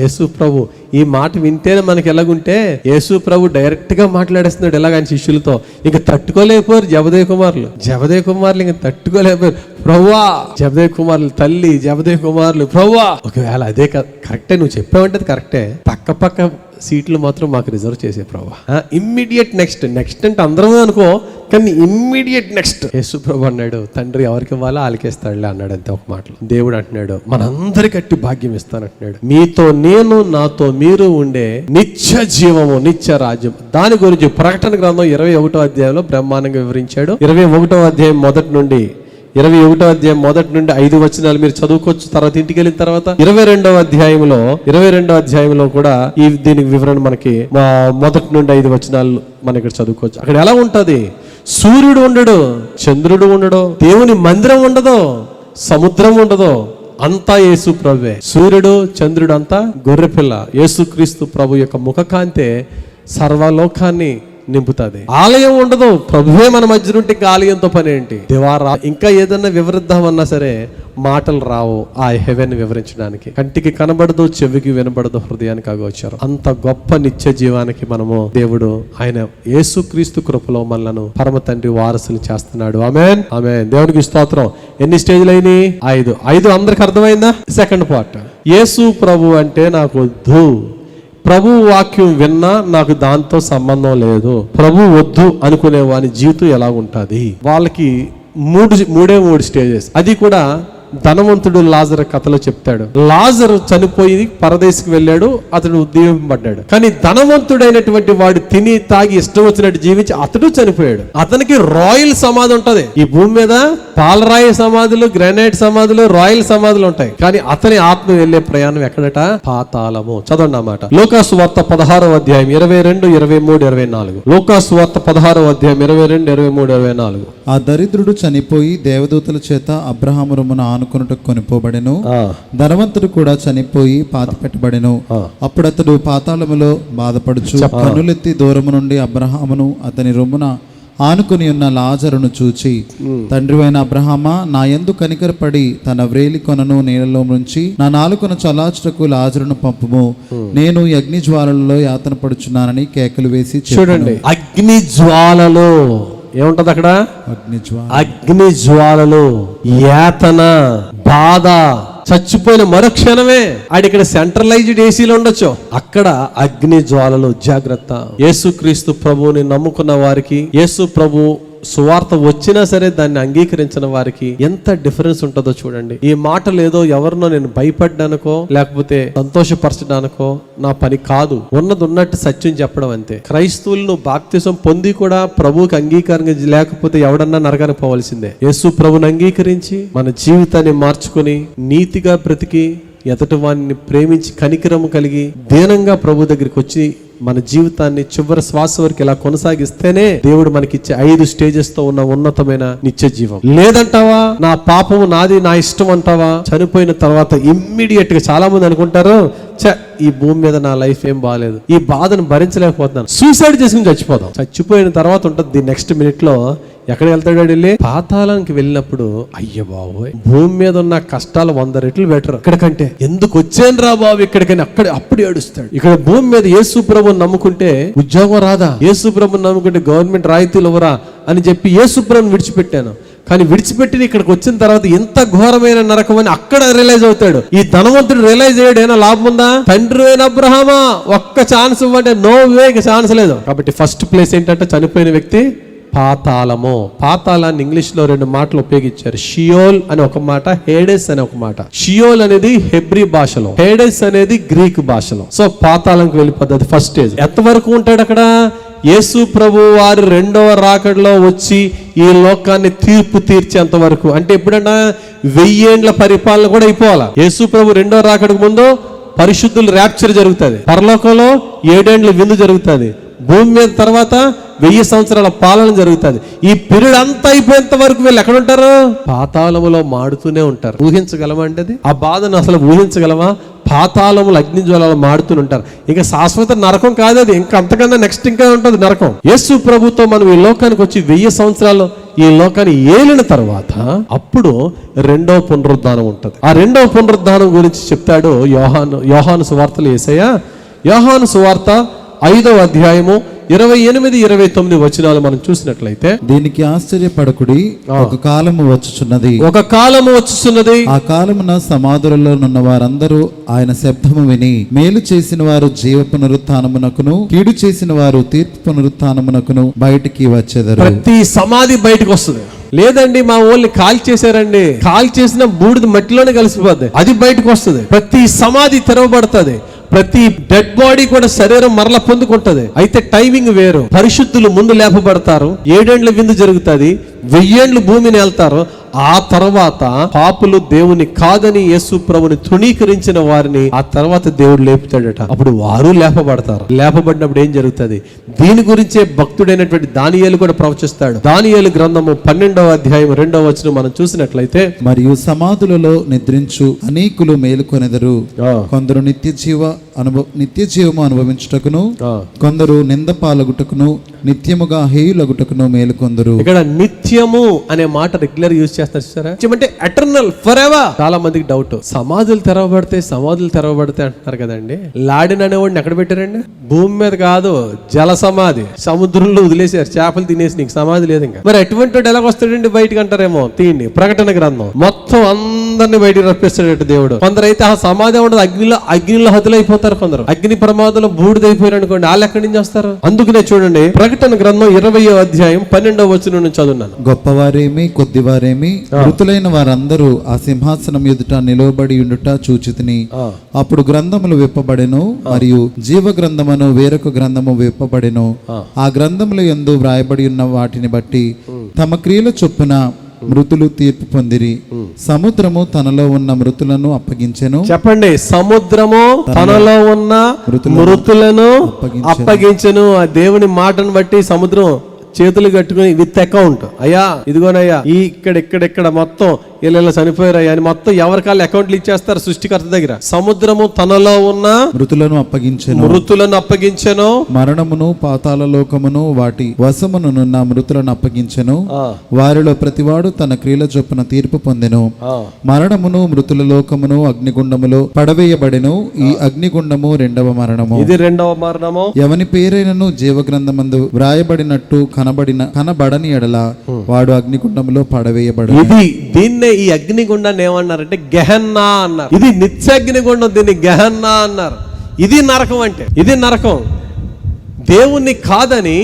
యేసు ప్రభు. ఈ మాట వింటేనే మనకి ఎలాగుంటే, యేసు ప్రభు డైరెక్ట్ గా మాట్లాడేస్తున్నాడు ఎలాగని శిష్యులతో. ఇంక తట్టుకోలేకపోయారు జబదేవ్ కుమారులు ఇంక తట్టుకోలేకపోయారు. ప్రభువా, జబదేవ్ కుమారులు తల్లి, జబదేవ్ కుమారులు, ప్రభువా. ఒకవేళ అదే కరెక్టే, నువ్వు చెప్పావంటే అది కరెక్టే, పక్క సీట్లు మాత్రం మాకు రిజర్వ్ చేసే ప్రభువా. ఇమ్మీడియట్ నెక్స్ట్ అంటే అందరమే అనుకో, కానీ ఇమ్మీడియట్ నెక్స్ట్. యేసు ప్రభు అన్నాడు, తండ్రి ఎవరికి ఇవ్వాలో వాళ్ళకేస్తాడులే అన్నాడు. అంతే ఒక మాటలు. దేవుడు అంటున్నాడు, మనందరికి అట్టి భాగ్యం ఇస్తానంటున్నాడు. మీతో నేను, నాతో మీరు ఉండే నిత్య జీవము, నిత్య రాజ్యం. దాని గురించి ప్రకటన గ్రంథం 21వ అధ్యాయంలో బ్రహ్మాండంగా వివరించాడు. 21వ అధ్యాయం మొదటి నుండి 21వ అధ్యాయం మొదటి నుండి 5 వచనాలు మీరు చదువుకోవచ్చు. తర్వాత ఇంటికి వెళ్ళిన తర్వాత 22వ అధ్యాయంలో కూడా ఈ దీనికి వివరణ మనకి మొదటి నుండి 5 వచనాలు మనం ఇక్కడ చదువుకోవచ్చు. అక్కడ ఎలా ఉంటది? సూర్యుడు ఉండడు, చంద్రుడు ఉండడు, దేవుని మందిరం ఉండదు, సముద్రం ఉండదు, అంతా యేసు ప్రభువే. సూర్యుడు చంద్రుడు అంతా గొర్రెపిల్ల. యేసుక్రీస్తు ప్రభు యొక్క ముఖకాంతే సర్వలోకాన్ని నింపుతుంది. ఆలయం ఉండదు, ప్రభువే మన మధ్య నుండి ఇంకా ఆలయంతో పని ఏంటి? దేవారా ఇంకా ఏదన్నా వివరిద్దామన్నా సరే మాటలు రావు ఆ హెవెన్ వివరించడానికి. కంటికి కనబడదు, చెవికి వినబడదు, హృదయానికి అగోచరం. అంత గొప్ప నిత్య జీవానికి మనము దేవుడు ఆయన యేసుక్రీస్తు కృపలో మనలను పరమ తండ్రి వారసులు చేస్తున్నాడు. ఆమేన్, ఆమేన్. దేవునికి స్తోత్రం. ఎన్ని స్టేజ్లు అయినాయి? 5 అందరికి అర్థమైందా? సెకండ్ పార్ట్, యేసు ప్రభు అంటే నాకు వద్దు, ప్రభు వాక్యం విన్నా నాకు దాంతో సంబంధం లేదు, ప్రభు వద్దు అనుకునే వాని జీవితం ఎలా ఉంటుంది? వాళ్ళకి మూడే స్టేజెస్. అది కూడా ధనవంతుడు లాజరు కథలో చెప్తాడు. లాజరు చనిపోయి పరదేశికి వెళ్ళాడు, అతడు దీవింపబడ్డాడు. కానీ ధనవంతుడైనటువంటి వాడు తిని తాగి ఇష్టం వచ్చినట్టు జీవించి అతడు చనిపోయాడు. అతనికి రాయల్ సమాధి ఉంటది. ఈ భూమి మీద పాలరాయి సమాధులు, గ్రానైట్ సమాధులు, రాయల్ సమాధులు ఉంటాయి. కానీ అతని ఆత్మ వెళ్లే ప్రయాణం ఎక్కడట? పాతాళము. చదవండి అన్నమాట. లోకాసు వార్త 16వ అధ్యాయం 22, 23, 24. లోకాసు వార్త 16వ అధ్యాయం 22, 23, 24. ఆ దరిద్రుడు చనిపోయి దేవదూతల చేత అబ్రహాము రొమ్మున ఆనుకొనుటకు కొనిపోబడెను. ధనవంతుడు కూడా చనిపోయి పాతి పెట్టబడెను. అప్పుడు అతడు పాతాళములో బాధపడుచు కన్నులెత్తి దూరము నుండి అబ్రహామును అతని రొమ్మున ఆనుకుని ఉన్న లాజరును చూచి, తండ్రివైన అబ్రహామా, నా యందు కనికరపడి తన వ్రేలి కొనను నీళ్ళలో నుంచి నా నాలుకను చలాచుటకు లాజరును పంపుము, నేను అగ్ని జ్వాలలో యాతన పడుచున్నానని కేకలు వేసి చూడండి. అగ్ని జ్వాలలో ఏముంటది అక్కడ? అగ్ని జ్వాలలు, యాతన, బాధ, చచ్చిపోయిన మరుక్షణమే ఆడిక్కడ సెంట్రలైజ్డ్ ఏసీలో ఉండొచ్చు, అక్కడ అగ్ని జ్వాలలు. జాగ్రత్త. యేసుక్రీస్తు ప్రభువుని నమ్ముకున్న వారికి, యేసు ప్రభు సువార్త వచ్చినా సరే దాన్ని అంగీకరించిన వారికి ఎంత డిఫరెన్స్ ఉంటుందో చూడండి. ఈ మాటలు ఏదో ఎవరినో నేను భయపడ్డానుకో లేకపోతే సంతోషపరచడానికో నా పని కాదు. ఉన్నది ఉన్నట్టు సత్యం చెప్పడం అంతే. క్రైస్తవులను బాప్తిసం పొంది కూడా ప్రభువుకి అంగీకారంగా లేకపోతే ఎవడన్నా నరకానికి పోవాల్సిందే. యేసు ప్రభుని అంగీకరించి మన జీవితాన్ని మార్చుకుని నీతిగా బ్రతికి ఎదటి వాడిని ప్రేమించి కనికరము కలిగి దీనంగా ప్రభు దగ్గరికి వచ్చి మన జీవితాన్ని చివరి శ్వాస వరకు ఇలా కొనసాగిస్తేనే దేవుడు మనకిచ్చే 5 స్టేజెస్ తో ఉన్న ఉన్నతమైన నిత్య జీవం. లేదంటావా, నా పాపము నాది, నా ఇష్టం అంటావా, చనిపోయిన తర్వాత ఇమ్మీడియట్ గా చాలా మంది అనుకుంటారు, ఈ భూమి మీద నా లైఫ్ ఏం బాగాలేదు, ఈ బాధను భరించలేకపోతున్నాను, సూసైడ్ చేసుకుని చచ్చిపోదాం. చచ్చిపోయిన తర్వాత ఉంటుంది నెక్స్ట్ మినిట్ లో ఎక్కడ వెళ్తాడు వెళ్ళి, పాతాళానికి వెళ్ళినప్పుడు అయ్య బాబోయ్ భూమి మీద ఉన్న కష్టాలు 100 రెట్లు బెటర్ ఇక్కడికంటే, ఎందుకు వచ్చాను రా బాబు ఇక్కడికని అప్పుడు ఏడుస్తాడు. ఇక్కడ భూమి మీద యేసు ప్రభువుని నమ్ముకుంటే ఉద్యోగం రాదా, యేసు ప్రభువుని నమ్ముకుంటే గవర్నమెంట్ రాయితీలు ఇవ్వరా అని చెప్పి యేసు ప్రభువుని విడిచిపెట్టాను. కానీ విడిచిపెట్టి ఇక్కడికి వచ్చిన తర్వాత ఎంత ఘోరమైన నరకం అని అక్కడ రియలైజ్ అవుతాడు. ఈ ధనవంతుడు రియలైజ్ అయ్యాడు, ఏమైనా లాభం ఉందా, తండ్రి అయిన అబ్రహామా ఒక్క ఛాన్స్ ఇవ్వంటే నో వే, ఛాన్స్ లేదు. కాబట్టి ఫస్ట్ ప్లేస్ ఏంటంటే చనిపోయిన వ్యక్తి పాతాళము. పాతాళాన్ని ఇంగ్లీష్ లో 2 మాటలు ఉపయోగించారు, షియోల్ అని ఒక మాట, హేడెస్ అని ఒక మాట. షియోల్ అనేది హెబ్రీ భాషలో, హేడెస్ అనేది గ్రీక్ భాషలో. సో పాతాళంకి వెళ్ళిపోద్ది, అది ఫస్ట్ స్టేజ్. ఎంతవరకు ఉంటాడు అక్కడ, యేసు ప్రభు వారు 2వ రాకడలో వచ్చి ఈ లోకాన్ని తీర్పు తీర్చేంత వరకు. అంటే ఎప్పుడన్నా 1000 ఏండ్ల పరిపాలన కూడా అయిపోవాలా. యేసు ప్రభు 2వ రాకడకు ముందు పరిశుద్ధులు ర్యాప్చర్ జరుగుతుంది, పరలోకంలో 7 ఏండ్ల విందు జరుగుతుంది, భూమి మీద తర్వాత 1000 సంవత్సరాల పాలన జరుగుతుంది. ఈ పీరియడ్ అంతా అయిపోయేంత వరకు వీళ్ళు ఎక్కడ ఉంటారు, పాతాళములో మాడుతూనే ఉంటారు. ఊహించగలమా అంటే అది, ఆ బాధను అసలు ఊహించగలమా? పాతాళములు అగ్ని జ్వాలలు మాడుతూ ఉంటారు. ఇంకా శాశ్వత నరకం కాదు అది, ఇంకా అంతకన్నా నెక్స్ట్ ఇంకా ఉంటుంది నరకం. యేసు ప్రభుతో మనం ఈ లోకానికి వచ్చి 1000 సంవత్సరాలు ఈ లోకాన్ని ఏలిన తర్వాత అప్పుడు 2వ పునరుద్ధానం ఉంటుంది. ఆ 2వ పునరుద్ధానం గురించి చెప్తాడు యోహాను సువార్తలు యేసయ్య. యోహాను సువార్త 5వ అధ్యాయము 28, 29 వచనాలు మనం చూసినట్లయితే, దీనికి ఆశ్చర్యపడకుడి, ఒక కాలము వచ్చుచున్నది, ఒక కాలము వచ్చుచున్నది, ఆ కాలమున సమాధులలో నున్న వారందరూ ఆయన శబ్దము విని మేలు చేసిన వారు జీవ పునరుత్థానమునకును కీడు చేసిన వారు తీర్పు పునరుత్థానమునకును బయటికి వచ్చేదరు. ప్రతి సమాధి బయటకు వస్తుంది. లేదండి మా ఊళ్ళని కాల్ చేశారండి, కాల్ చేసిన బూడిద మట్టిలోనే కలిసిపోద్ది, అది బయటకు వస్తుంది. ప్రతి సమాధి తెరవబడుతుంది, ప్రతి డెడ్ బాడీ కూడా శరీరం మరల పొందుకుంటది. అయితే టైమింగ్ వేరు. పరిశుద్ధులు ముందు లేపబడతారు, 7 ఏండ్ల విందు జరుగుతుంది, 1000 ఏండ్లు భూమిని వెళ్తారు. ఆ తర్వాత పాపులు దేవుని కాదని యేసు ప్రభుని తృణీకరించిన వారిని ఆ తర్వాత దేవుడు లేపుతాడట. అప్పుడు వారు లేపబడతారు. లేపబడినప్పుడు ఏం జరుగుతుంది, దీని గురించే భక్తుడైనటువంటి దానియేలు కూడా ప్రవచిస్తాడు. దానియేలు గ్రంథము 12వ అధ్యాయం 2వ వచనం మనం చూసినట్లయితే, మరియు సమాధులలో నిద్రించు అనేకులు మేలుకొనెదరు, కొందరు నిత్య జీవము అనుభవించుటకును, కొందరు నింద పాలగుటకును, నిత్యముగా హేయులగుటకును మేలుకొందరు. ఇక్కడ నిత్యము అనే మాట రెగ్యులర్ యూజ్ చేస్తారు చూసారా, అంటే ఎటర్నల్, ఫర్ ఎవర్. చాలా మందికి డౌట్, సమాధులు తెరవబడితే అంటున్నారు కదండి. లాడిన్ అనేవాడిని ఎక్కడ పెట్టారండి? భూమి మీద కాదు, జల సమాధి, సముద్రంలో వదిలేశారు, చేపలు తినేసి నీకు సమాధి లేదు ఇంకా. మరి ఎటువంటి వాడు ఎలాగ వస్తాడండి బయటకు అంటారేమో, తీయండి ప్రకటన గ్రంథం మొత్తం అందరిని బయటికి రప్పిస్తాడట దేవుడు. కొందరు అయితే ఆ సమాధి ఉండదు, అగ్నిలో హతులైపోతారు, కొందరు అగ్ని ప్రమాదంలో బూడిదైపోయారు అనుకోండి, వాళ్ళు ఎక్కడి నుంచి వస్తారు? అందుకనే చూడండి ప్రకటన గ్రంథం 20వ అధ్యాయం 12వ వచనం నుంచి చదువున్నాను. గొప్పవారేమి కొద్దివారేమి మృతులైన వారందరూ ఆ సింహాసనం ఎదుట నిలవబడి ఉండుట చూచితిని. అప్పుడు గ్రంథములు విప్పబడెను, మరియు జీవ గ్రంథమును వేరొక గ్రంథము విప్పబడెను. ఆ గ్రంథముల యందు వ్రాయబడి ఉన్న వాటిని బట్టి తమ క్రియల చొప్పున మృతులు తీర్పు పొందిరి. సముద్రము తనలో ఉన్న మృతులను అప్పగించెను. చెప్పండి, సముద్రము తనలో ఉన్న మృతులను అప్పగించెను. ఆ దేవుని మాటను బట్టి సముద్రం చేతులు కట్టుకుని విత్ అకౌంట్, అయ్యా ఇదిగోనయ్యా ఈ ఇక్కడ మొత్తం ఇలా చనిపోయారయ్యా అని మొత్తం ఎవరికాళ్ళు అకౌంట్లు ఇచ్చేస్తారు సృష్టికర్త దగ్గర. సముద్రము తనలో ఉన్న మృతులను అప్పగించెను, మరణమును పాతాళ లోకమును వాటి వశమునున్న మృతులను అప్పగించెను. వారిలో ప్రతివాడు తన క్రియల చొప్పున తీర్పు పొందెను. మరణమును మృతుల లోకమును అగ్నిగుండములో పడవేయబడెను. ఈ అగ్నిగుండము 2వ మరణము. ఇది 2వ మరణము. ఎవని పేరైనను జీవగ్రంథమందు వ్రాయబడినట్టు కనబడని ఎడల వాడు అగ్నిగుండంలో పడవేయబడు. దీన్నే ఈ అగ్నిగుండాన్ని ఏమన్నారంటే గెహన్నా అన్నారు. ఇది నిత్య అగ్నిగుండం, దీన్ని గెహన్నా అన్నారు. ఇది నరకం. అంటే ఇది నరకం. దేవుణ్ణి కాదని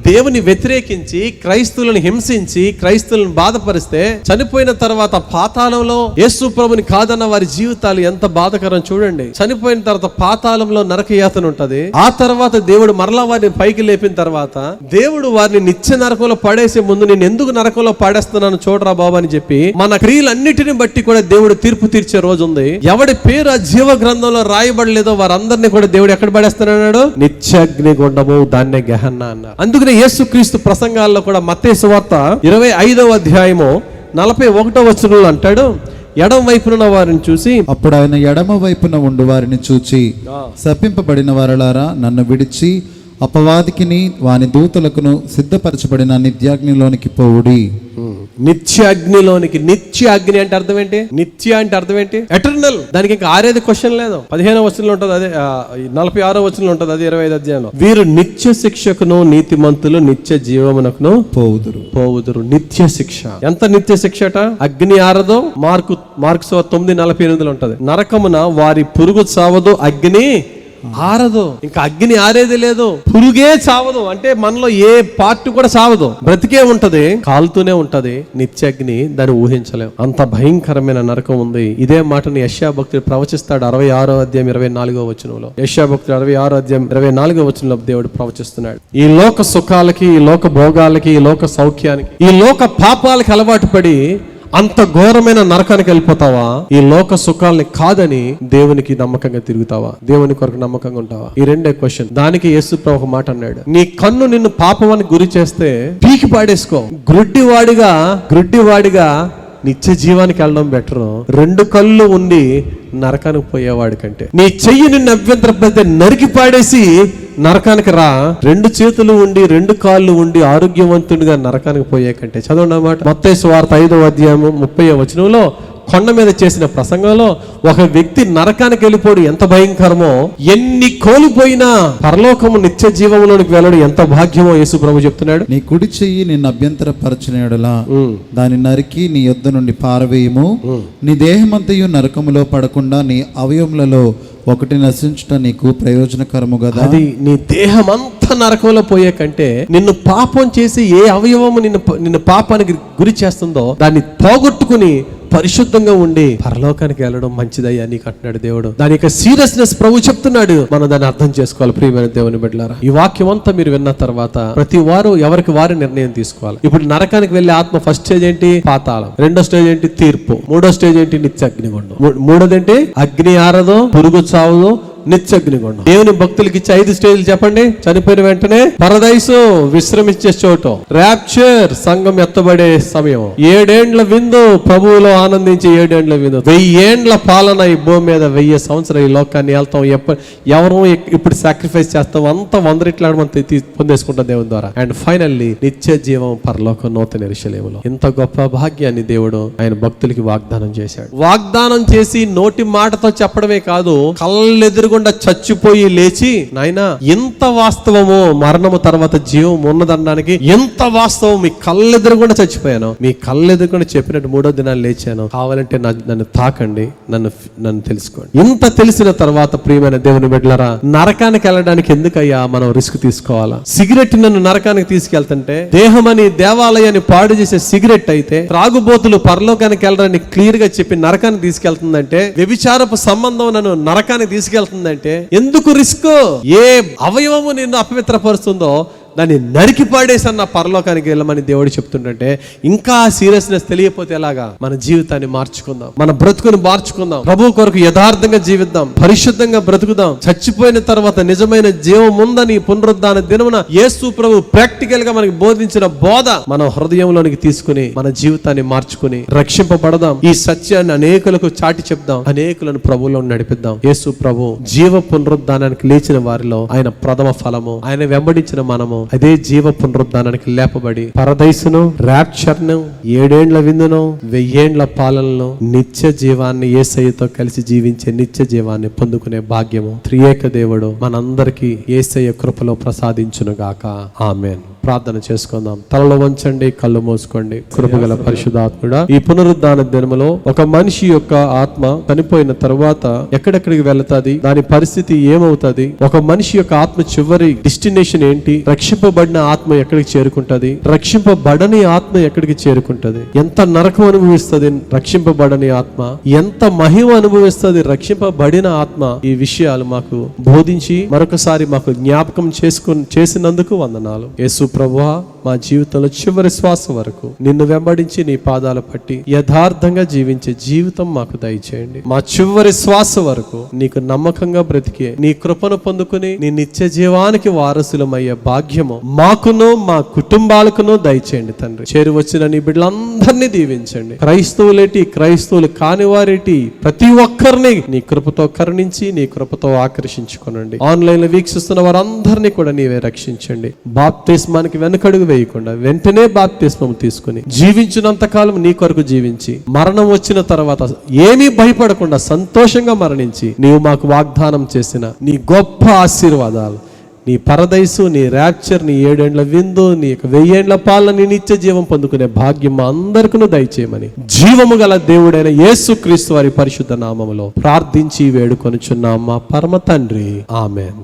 దేవుని వ్యతిరేకించి క్రైస్తవులను హింసించి క్రైస్తవులను బాధపరిస్తే చనిపోయిన తర్వాత పాతాళంలో యేసు ప్రభుని కాదన్న వారి జీవితాలు ఎంత బాధకరం చూడండి. చనిపోయిన తర్వాత పాతాళంలో నరకయాతన ఉంటది. ఆ తర్వాత దేవుడు మరలా వారిని పైకి లేపిన తర్వాత దేవుడు వారిని నిత్య నరకంలో పడేసే ముందు నేను ఎందుకు నరకంలో పడేస్తున్నాను చూడరా బాబు అని చెప్పి మన క్రియలన్నిటిని బట్టి కూడా దేవుడు తీర్పు తీర్చే రోజు ఉంది. ఎవడి పేరు ఆ జీవ గ్రంథంలో రాయబడలేదో వారందరినీ కూడా దేవుడు ఎక్కడ పడేస్తున్నాడు? నిత్యాగ్ని గుండము, దాన్నే గెహన్నా అన్నారు. అందుకనే యేసుక్రీస్తు ప్రసంగాల్లో కూడా మత్తయి సువార్త 25వ అధ్యాయము 41వ వచనంలో అంటాడు, ఎడమ వైపున వారిని చూసి, అప్పుడు ఆయన ఎడమ వైపున ఉండు వారిని చూచి, శపింపబడిన వారలారా నన్ను విడిచి అపవాదికిని వాని దూతలకును సిద్ధపరచబడిన నిత్యాగ్నిలోనికి పోవుడి. నిత్య అగ్నిలోనికి. నిత్య అగ్ని అంటే అర్థం ఏంటి? నిత్య అంటే అర్థం ఏంటి? ఎటర్నల్. దానికి ఇంకా ఆరేది క్వశ్చన్ లేదు. 15వ వచనంలో ఉంటుంది అదే, 46వ వచనంలో ఉంటుంది అది 25వ అధ్యాయంలో. వీరు నిత్య శిక్షకును నీతిమంతులు నిత్య జీవమునకును పోవుదురు. నిత్య శిక్ష. ఎంత నిత్య శిక్ష అట? అగ్ని ఆరదో. మార్కు 9:48 ఉంటది. నరకమున వారి పురుగు చావదు, అగ్ని ఆరదు. ఇంకా అగ్ని ఆరేది లేదు, పురుగే చావదు. అంటే మనలో ఏ పార్ట్ కూడా చావదు, బ్రతికే ఉంటది, కాలుతూనే ఉంటది. నిత్య అగ్ని, దాన్ని ఊహించలేం. అంత భయంకరమైన నరకం ఉంది. ఇదే మాటని యెషయా భక్తుడు ప్రవచిస్తాడు 66వ అధ్యాయం 24వ వచనంలో. యెషయా భక్తుడు 66వ అధ్యాయం 24వ వచనంలో దేవుడు ప్రవచిస్తున్నాడు, ఈ లోక సుఖాలకి, ఈ లోక భోగాలకి, ఈ లోక సౌఖ్యానికి, ఈ లోక పాపాలకి అలవాటు పడి అంత ఘోరమైన నరకానికి వెళ్ళిపోతావా? ఈ లోక సుఖాలని కాదని దేవునికి నమ్మకంగా తిరుగుతావా? దేవుని కొరకు నమ్మకంగా ఉంటావా? ఈ రెండే క్వశ్చన్. దానికి యేసు ప్రభు ఒక మాట అన్నాడు, నీ కన్ను నిన్ను పాపమానికి గురి చేస్తే పీకి పాడేసుకో. గ్రుడ్డివాడిగా నిత్య జీవానికి వెళ్ళడం బెటరు 2 కళ్ళు ఉండి నరకానికి పోయేవాడి కంటే. నీ చెయ్యి నిన్ను అభ్యంతరపడితే నరికి పాడేసి నరకానికి రా. 2 చేతులు ఉండి 2 కాళ్ళు ఉండి ఆరోగ్యవంతుడిగా నరకానికి పోయే కంటే. చదవండి అన్నమాట. మత్తయి సువార్త 5వ అధ్యాయము 30వ వచనంలో కొండ మీద చేసిన ప్రసంగంలో ఒక వ్యక్తి నరకానికి వెళ్ళిపోడు ఎంత భయంకరమో, ఎన్ని కోల్పోయినా పరలోకము నిత్య జీవంలోనికి వెళ్ళడం ఎంత భాగ్యమో యేసు ప్రభు చెప్తున్నాడు. నీ కుడి చెయ్యి నిన్ను అభ్యంతరపరచిన యెడల దాని నరికి నీ యొద్ద నుండి పారవేయము. నీ దేహమంతయు నరకములో పడకుండా నీ అవయములలో ఒకటి నశించుట నీకు ప్రయోజనకరము కదా. అది నీ దేహం అంతా నరకంలో పోయే కంటే నిన్ను పాపం చేసి ఏ అవయవము నిన్ను పాపానికి గురి చేస్తుందో దాన్ని పోగొట్టుకుని పరిశుద్ధంగా ఉండి పరలోకానికి వెళ్ళడం మంచిదయ్యా నీకు అంటున్నాడు దేవుడు. దాని యొక్క సీరియస్నెస్ ప్రభు చెప్తున్నాడు. మనం దాన్ని అర్థం చేసుకోవాలి. ప్రియమైన దేవుని బిడ్డలారా, ఈ వాక్యం అంతా మీరు విన్న తర్వాత ప్రతి వారు ఎవరికి వారి నిర్ణయం తీసుకోవాలి. ఇప్పుడు నరకానికి వెళ్ళే ఆత్మ ఫస్ట్ స్టేజ్ ఏంటి? పాతాళం. 2వ స్టేజ్ ఏంటి? తీర్పు. 3వ స్టేజ్ ఏంటి? నిత్య అగ్నిగుండం. 3వది ఏంటి? అగ్ని ఆరదు, పురుగు చావదు, నిత్య అగ్నిగుండం. దేవుని భక్తులకి ఇచ్చే 5 స్టేజ్లు చెప్పండి. చనిపోయిన వెంటనే పరదైసు, విశ్రమించే చోటు. ర్యాప్చర్, సంఘం ఎత్తబడే సమయం. 7 ఏండ్ల విందు, ప్రభువులో ఆనందించి 7 ఏండ్ల విందు. 1000 ఏండ్ల పాలన ఈ భూమి మీద. 1000 సంవత్సరాలు ఈ లోకాన్ని వెళ్తాం. ఎవరు ఇప్పుడు సాక్రిఫైస్ చేస్తాం అంతా 100 రెట్లు మనం పొందేసుకుంటాం దేవుని ద్వారా. అండ్ ఫైనల్లీ నిత్య జీవం పరలోక నూతన యెరూషలేములో. ఇంత గొప్ప భాగ్యాన్ని దేవుడు ఆయన భక్తులకి వాగ్దానం చేశాడు. వాగ్దానం చేసి నోటి మాటతో చెప్పడమే కాదు, కళ్ళెదురుగా చచ్చిపోయి లేచి, నాయనా ఎంత వాస్తవమో మరణము తర్వాత జీవం ఉన్నదనడానికి ఎంత వాస్తవం, మీ కళ్ళెదురుగుండా చచ్చిపోయాను, మీ కళ్ళెదురుగుండా చెప్పినట్టు 3వ దినాన్ని లేచాను, కావాలంటే నన్ను తాకండి, నన్ను తెలుసుకోండి. ఇంత తెలిసిన తర్వాత ప్రియమైన దేవుని బిడ్డలారా, నరకానికి వెళ్ళడానికి ఎందుకయ్యా మనం రిస్క్ తీసుకోవాలా? సిగరెట్ నన్ను నరకానికి తీసుకెళ్తుంటే, దేహమని దేవాలయాన్ని పాడు చేసే సిగరెట్ అయితే, త్రాగుబోతులు పరలోకానికి వెళ్ళడానికి క్లియర్ గా చెప్పి నరకానికి తీసుకెళ్తుందంటే, వ్యభిచారపు సంబంధం నన్ను నరకానికి తీసుకెళ్తుంది అంటే ఎందుకు రిస్క్? ఏ అవయవము నిన్ను అపవిత్రపరుస్తుందో దాన్ని నరికి పాడేసన్న పరలోకానికి వెళ్ళమని దేవుడు చెప్తుంటే, ఇంకా సీరియస్నెస్ తెలియకపోతే ఎలాగా? మన జీవితాన్ని మార్చుకుందాం, మన బ్రతుకుని మార్చుకుందాం, ప్రభు కొరకు యథార్థంగా జీవిద్దాం, పరిశుద్ధంగా బ్రతుకుదాం. చచ్చిపోయిన తర్వాత నిజమైన జీవం ఉందని పునరుద్ధాన దినమున యేసు ప్రభు ప్రాక్టికల్ గా మనకి బోధించిన బోధ మన హృదయంలోనికి తీసుకుని మన జీవితాన్ని మార్చుకుని రక్షింపబడదాం. ఈ సత్యాన్ని అనేకులకు చాటి చెప్దాం, అనేకులను ప్రభువులో నడిపిద్దాం. యేసు ప్రభు జీవ పునరుద్ధానానికి లేచిన వారిలో ఆయన ప్రథమ ఫలము. ఆయన వెంబడించిన మనము అదే జీవ పునరుద్ధానానికి లేపబడి పరదైసును, ర్యాప్చర్ను, 7 ఏండ్ల విందును, 1000 ఏండ్ల పాలనను, నిత్య జీవాన్ని యేసయ్యతో కలిసి జీవించే నిత్య జీవాన్ని పొందుకునే భాగ్యము త్రియేక దేవుడు మనందరికీ యేసయ్య కృపలో ప్రసాదించును గాక. ఆమేన్. ప్రార్థన చేసుకుందాం. తలలో వంచండి, కళ్ళు మూసుకోండి. కృపగల పరిశుద్ధాత్ముడా, ఈ పునరుద్ధాన దినములో ఒక మనిషి యొక్క ఆత్మ చనిపోయిన తరువాత ఎక్కడెక్కడికి వెళతాది, దాని పరిస్థితి ఏమవుతుంది, ఒక మనిషి యొక్క ఆత్మ చివరి డెస్టినేషన్ ఏంటి, రక్షింపబడిన ఆత్మ ఎక్కడికి చేరుకుంటది, రక్షింపబడని ఆత్మ ఎక్కడికి చేరుకుంటది, ఎంత నరకం అనుభవిస్తుంది రక్షింపబడని ఆత్మ, ఎంత మహిమ అనుభవిస్తుంది రక్షింపబడిన ఆత్మ, ఈ విషయాలు మాకు బోధించి మరొకసారి మాకు జ్ఞాపకం చేసినందుకు వందనాలు. యేసు ప్రభువా, మా జీవితంలో చివరి శ్వాస వరకు నిన్ను వెంబడించి నీ పాదాలు పట్టి యథార్థంగా జీవించే జీవితం మాకు దయచేయండి. మా చివరి శ్వాస వరకు నీకు నమ్మకంగా బ్రతికే నీ కృపను పొందుకుని నీ నిత్య జీవానికి వారసులమయ్యే భాగ్యము మాకును మా కుటుంబాలకును దయచేయండి తండ్రి. చేరి వచ్చిన నీ బిడ్డలందరినీ దీవించండి. క్రైస్తవులేటి, క్రైస్తవులు కాని వారేటి ప్రతి ఒక్కరిని నీ కృపతో కరుణించి నీ కృపతో ఆకర్షించుకోనండి. ఆన్లైన్ లో వీక్షిస్తున్న వారందరినీ కూడా నీవే రక్షించండి. బాప్తిస్మానికి వెనుకడుగు వేయకుండా వెంటనే బాప్తిస్మం తీసుకుని జీవించినంత కాలం నీ కొరకు జీవించి మరణం వచ్చిన తర్వాత ఏమీ భయపడకుండా సంతోషంగా మరణించి నీవు మాకు వాగ్దానం చేసిన నీ గొప్ప ఆశీర్వాదాలు, నీ పరదైసు, నీ ర్యాప్చర్, నీ 7 ఏండ్ల విందు, నీ 1000 ఏండ్ల పాలన, నీ నిత్య జీవం పొందుకునే భాగ్యం మా అందరికీ దయచేయమని జీవము గల దేవుడైన యేసు క్రీస్తు వారి పరిశుద్ధ నామములో ప్రార్థించి వేడుకొనుచున్నాం మా పరమ తండ్రి. ఆమేన్.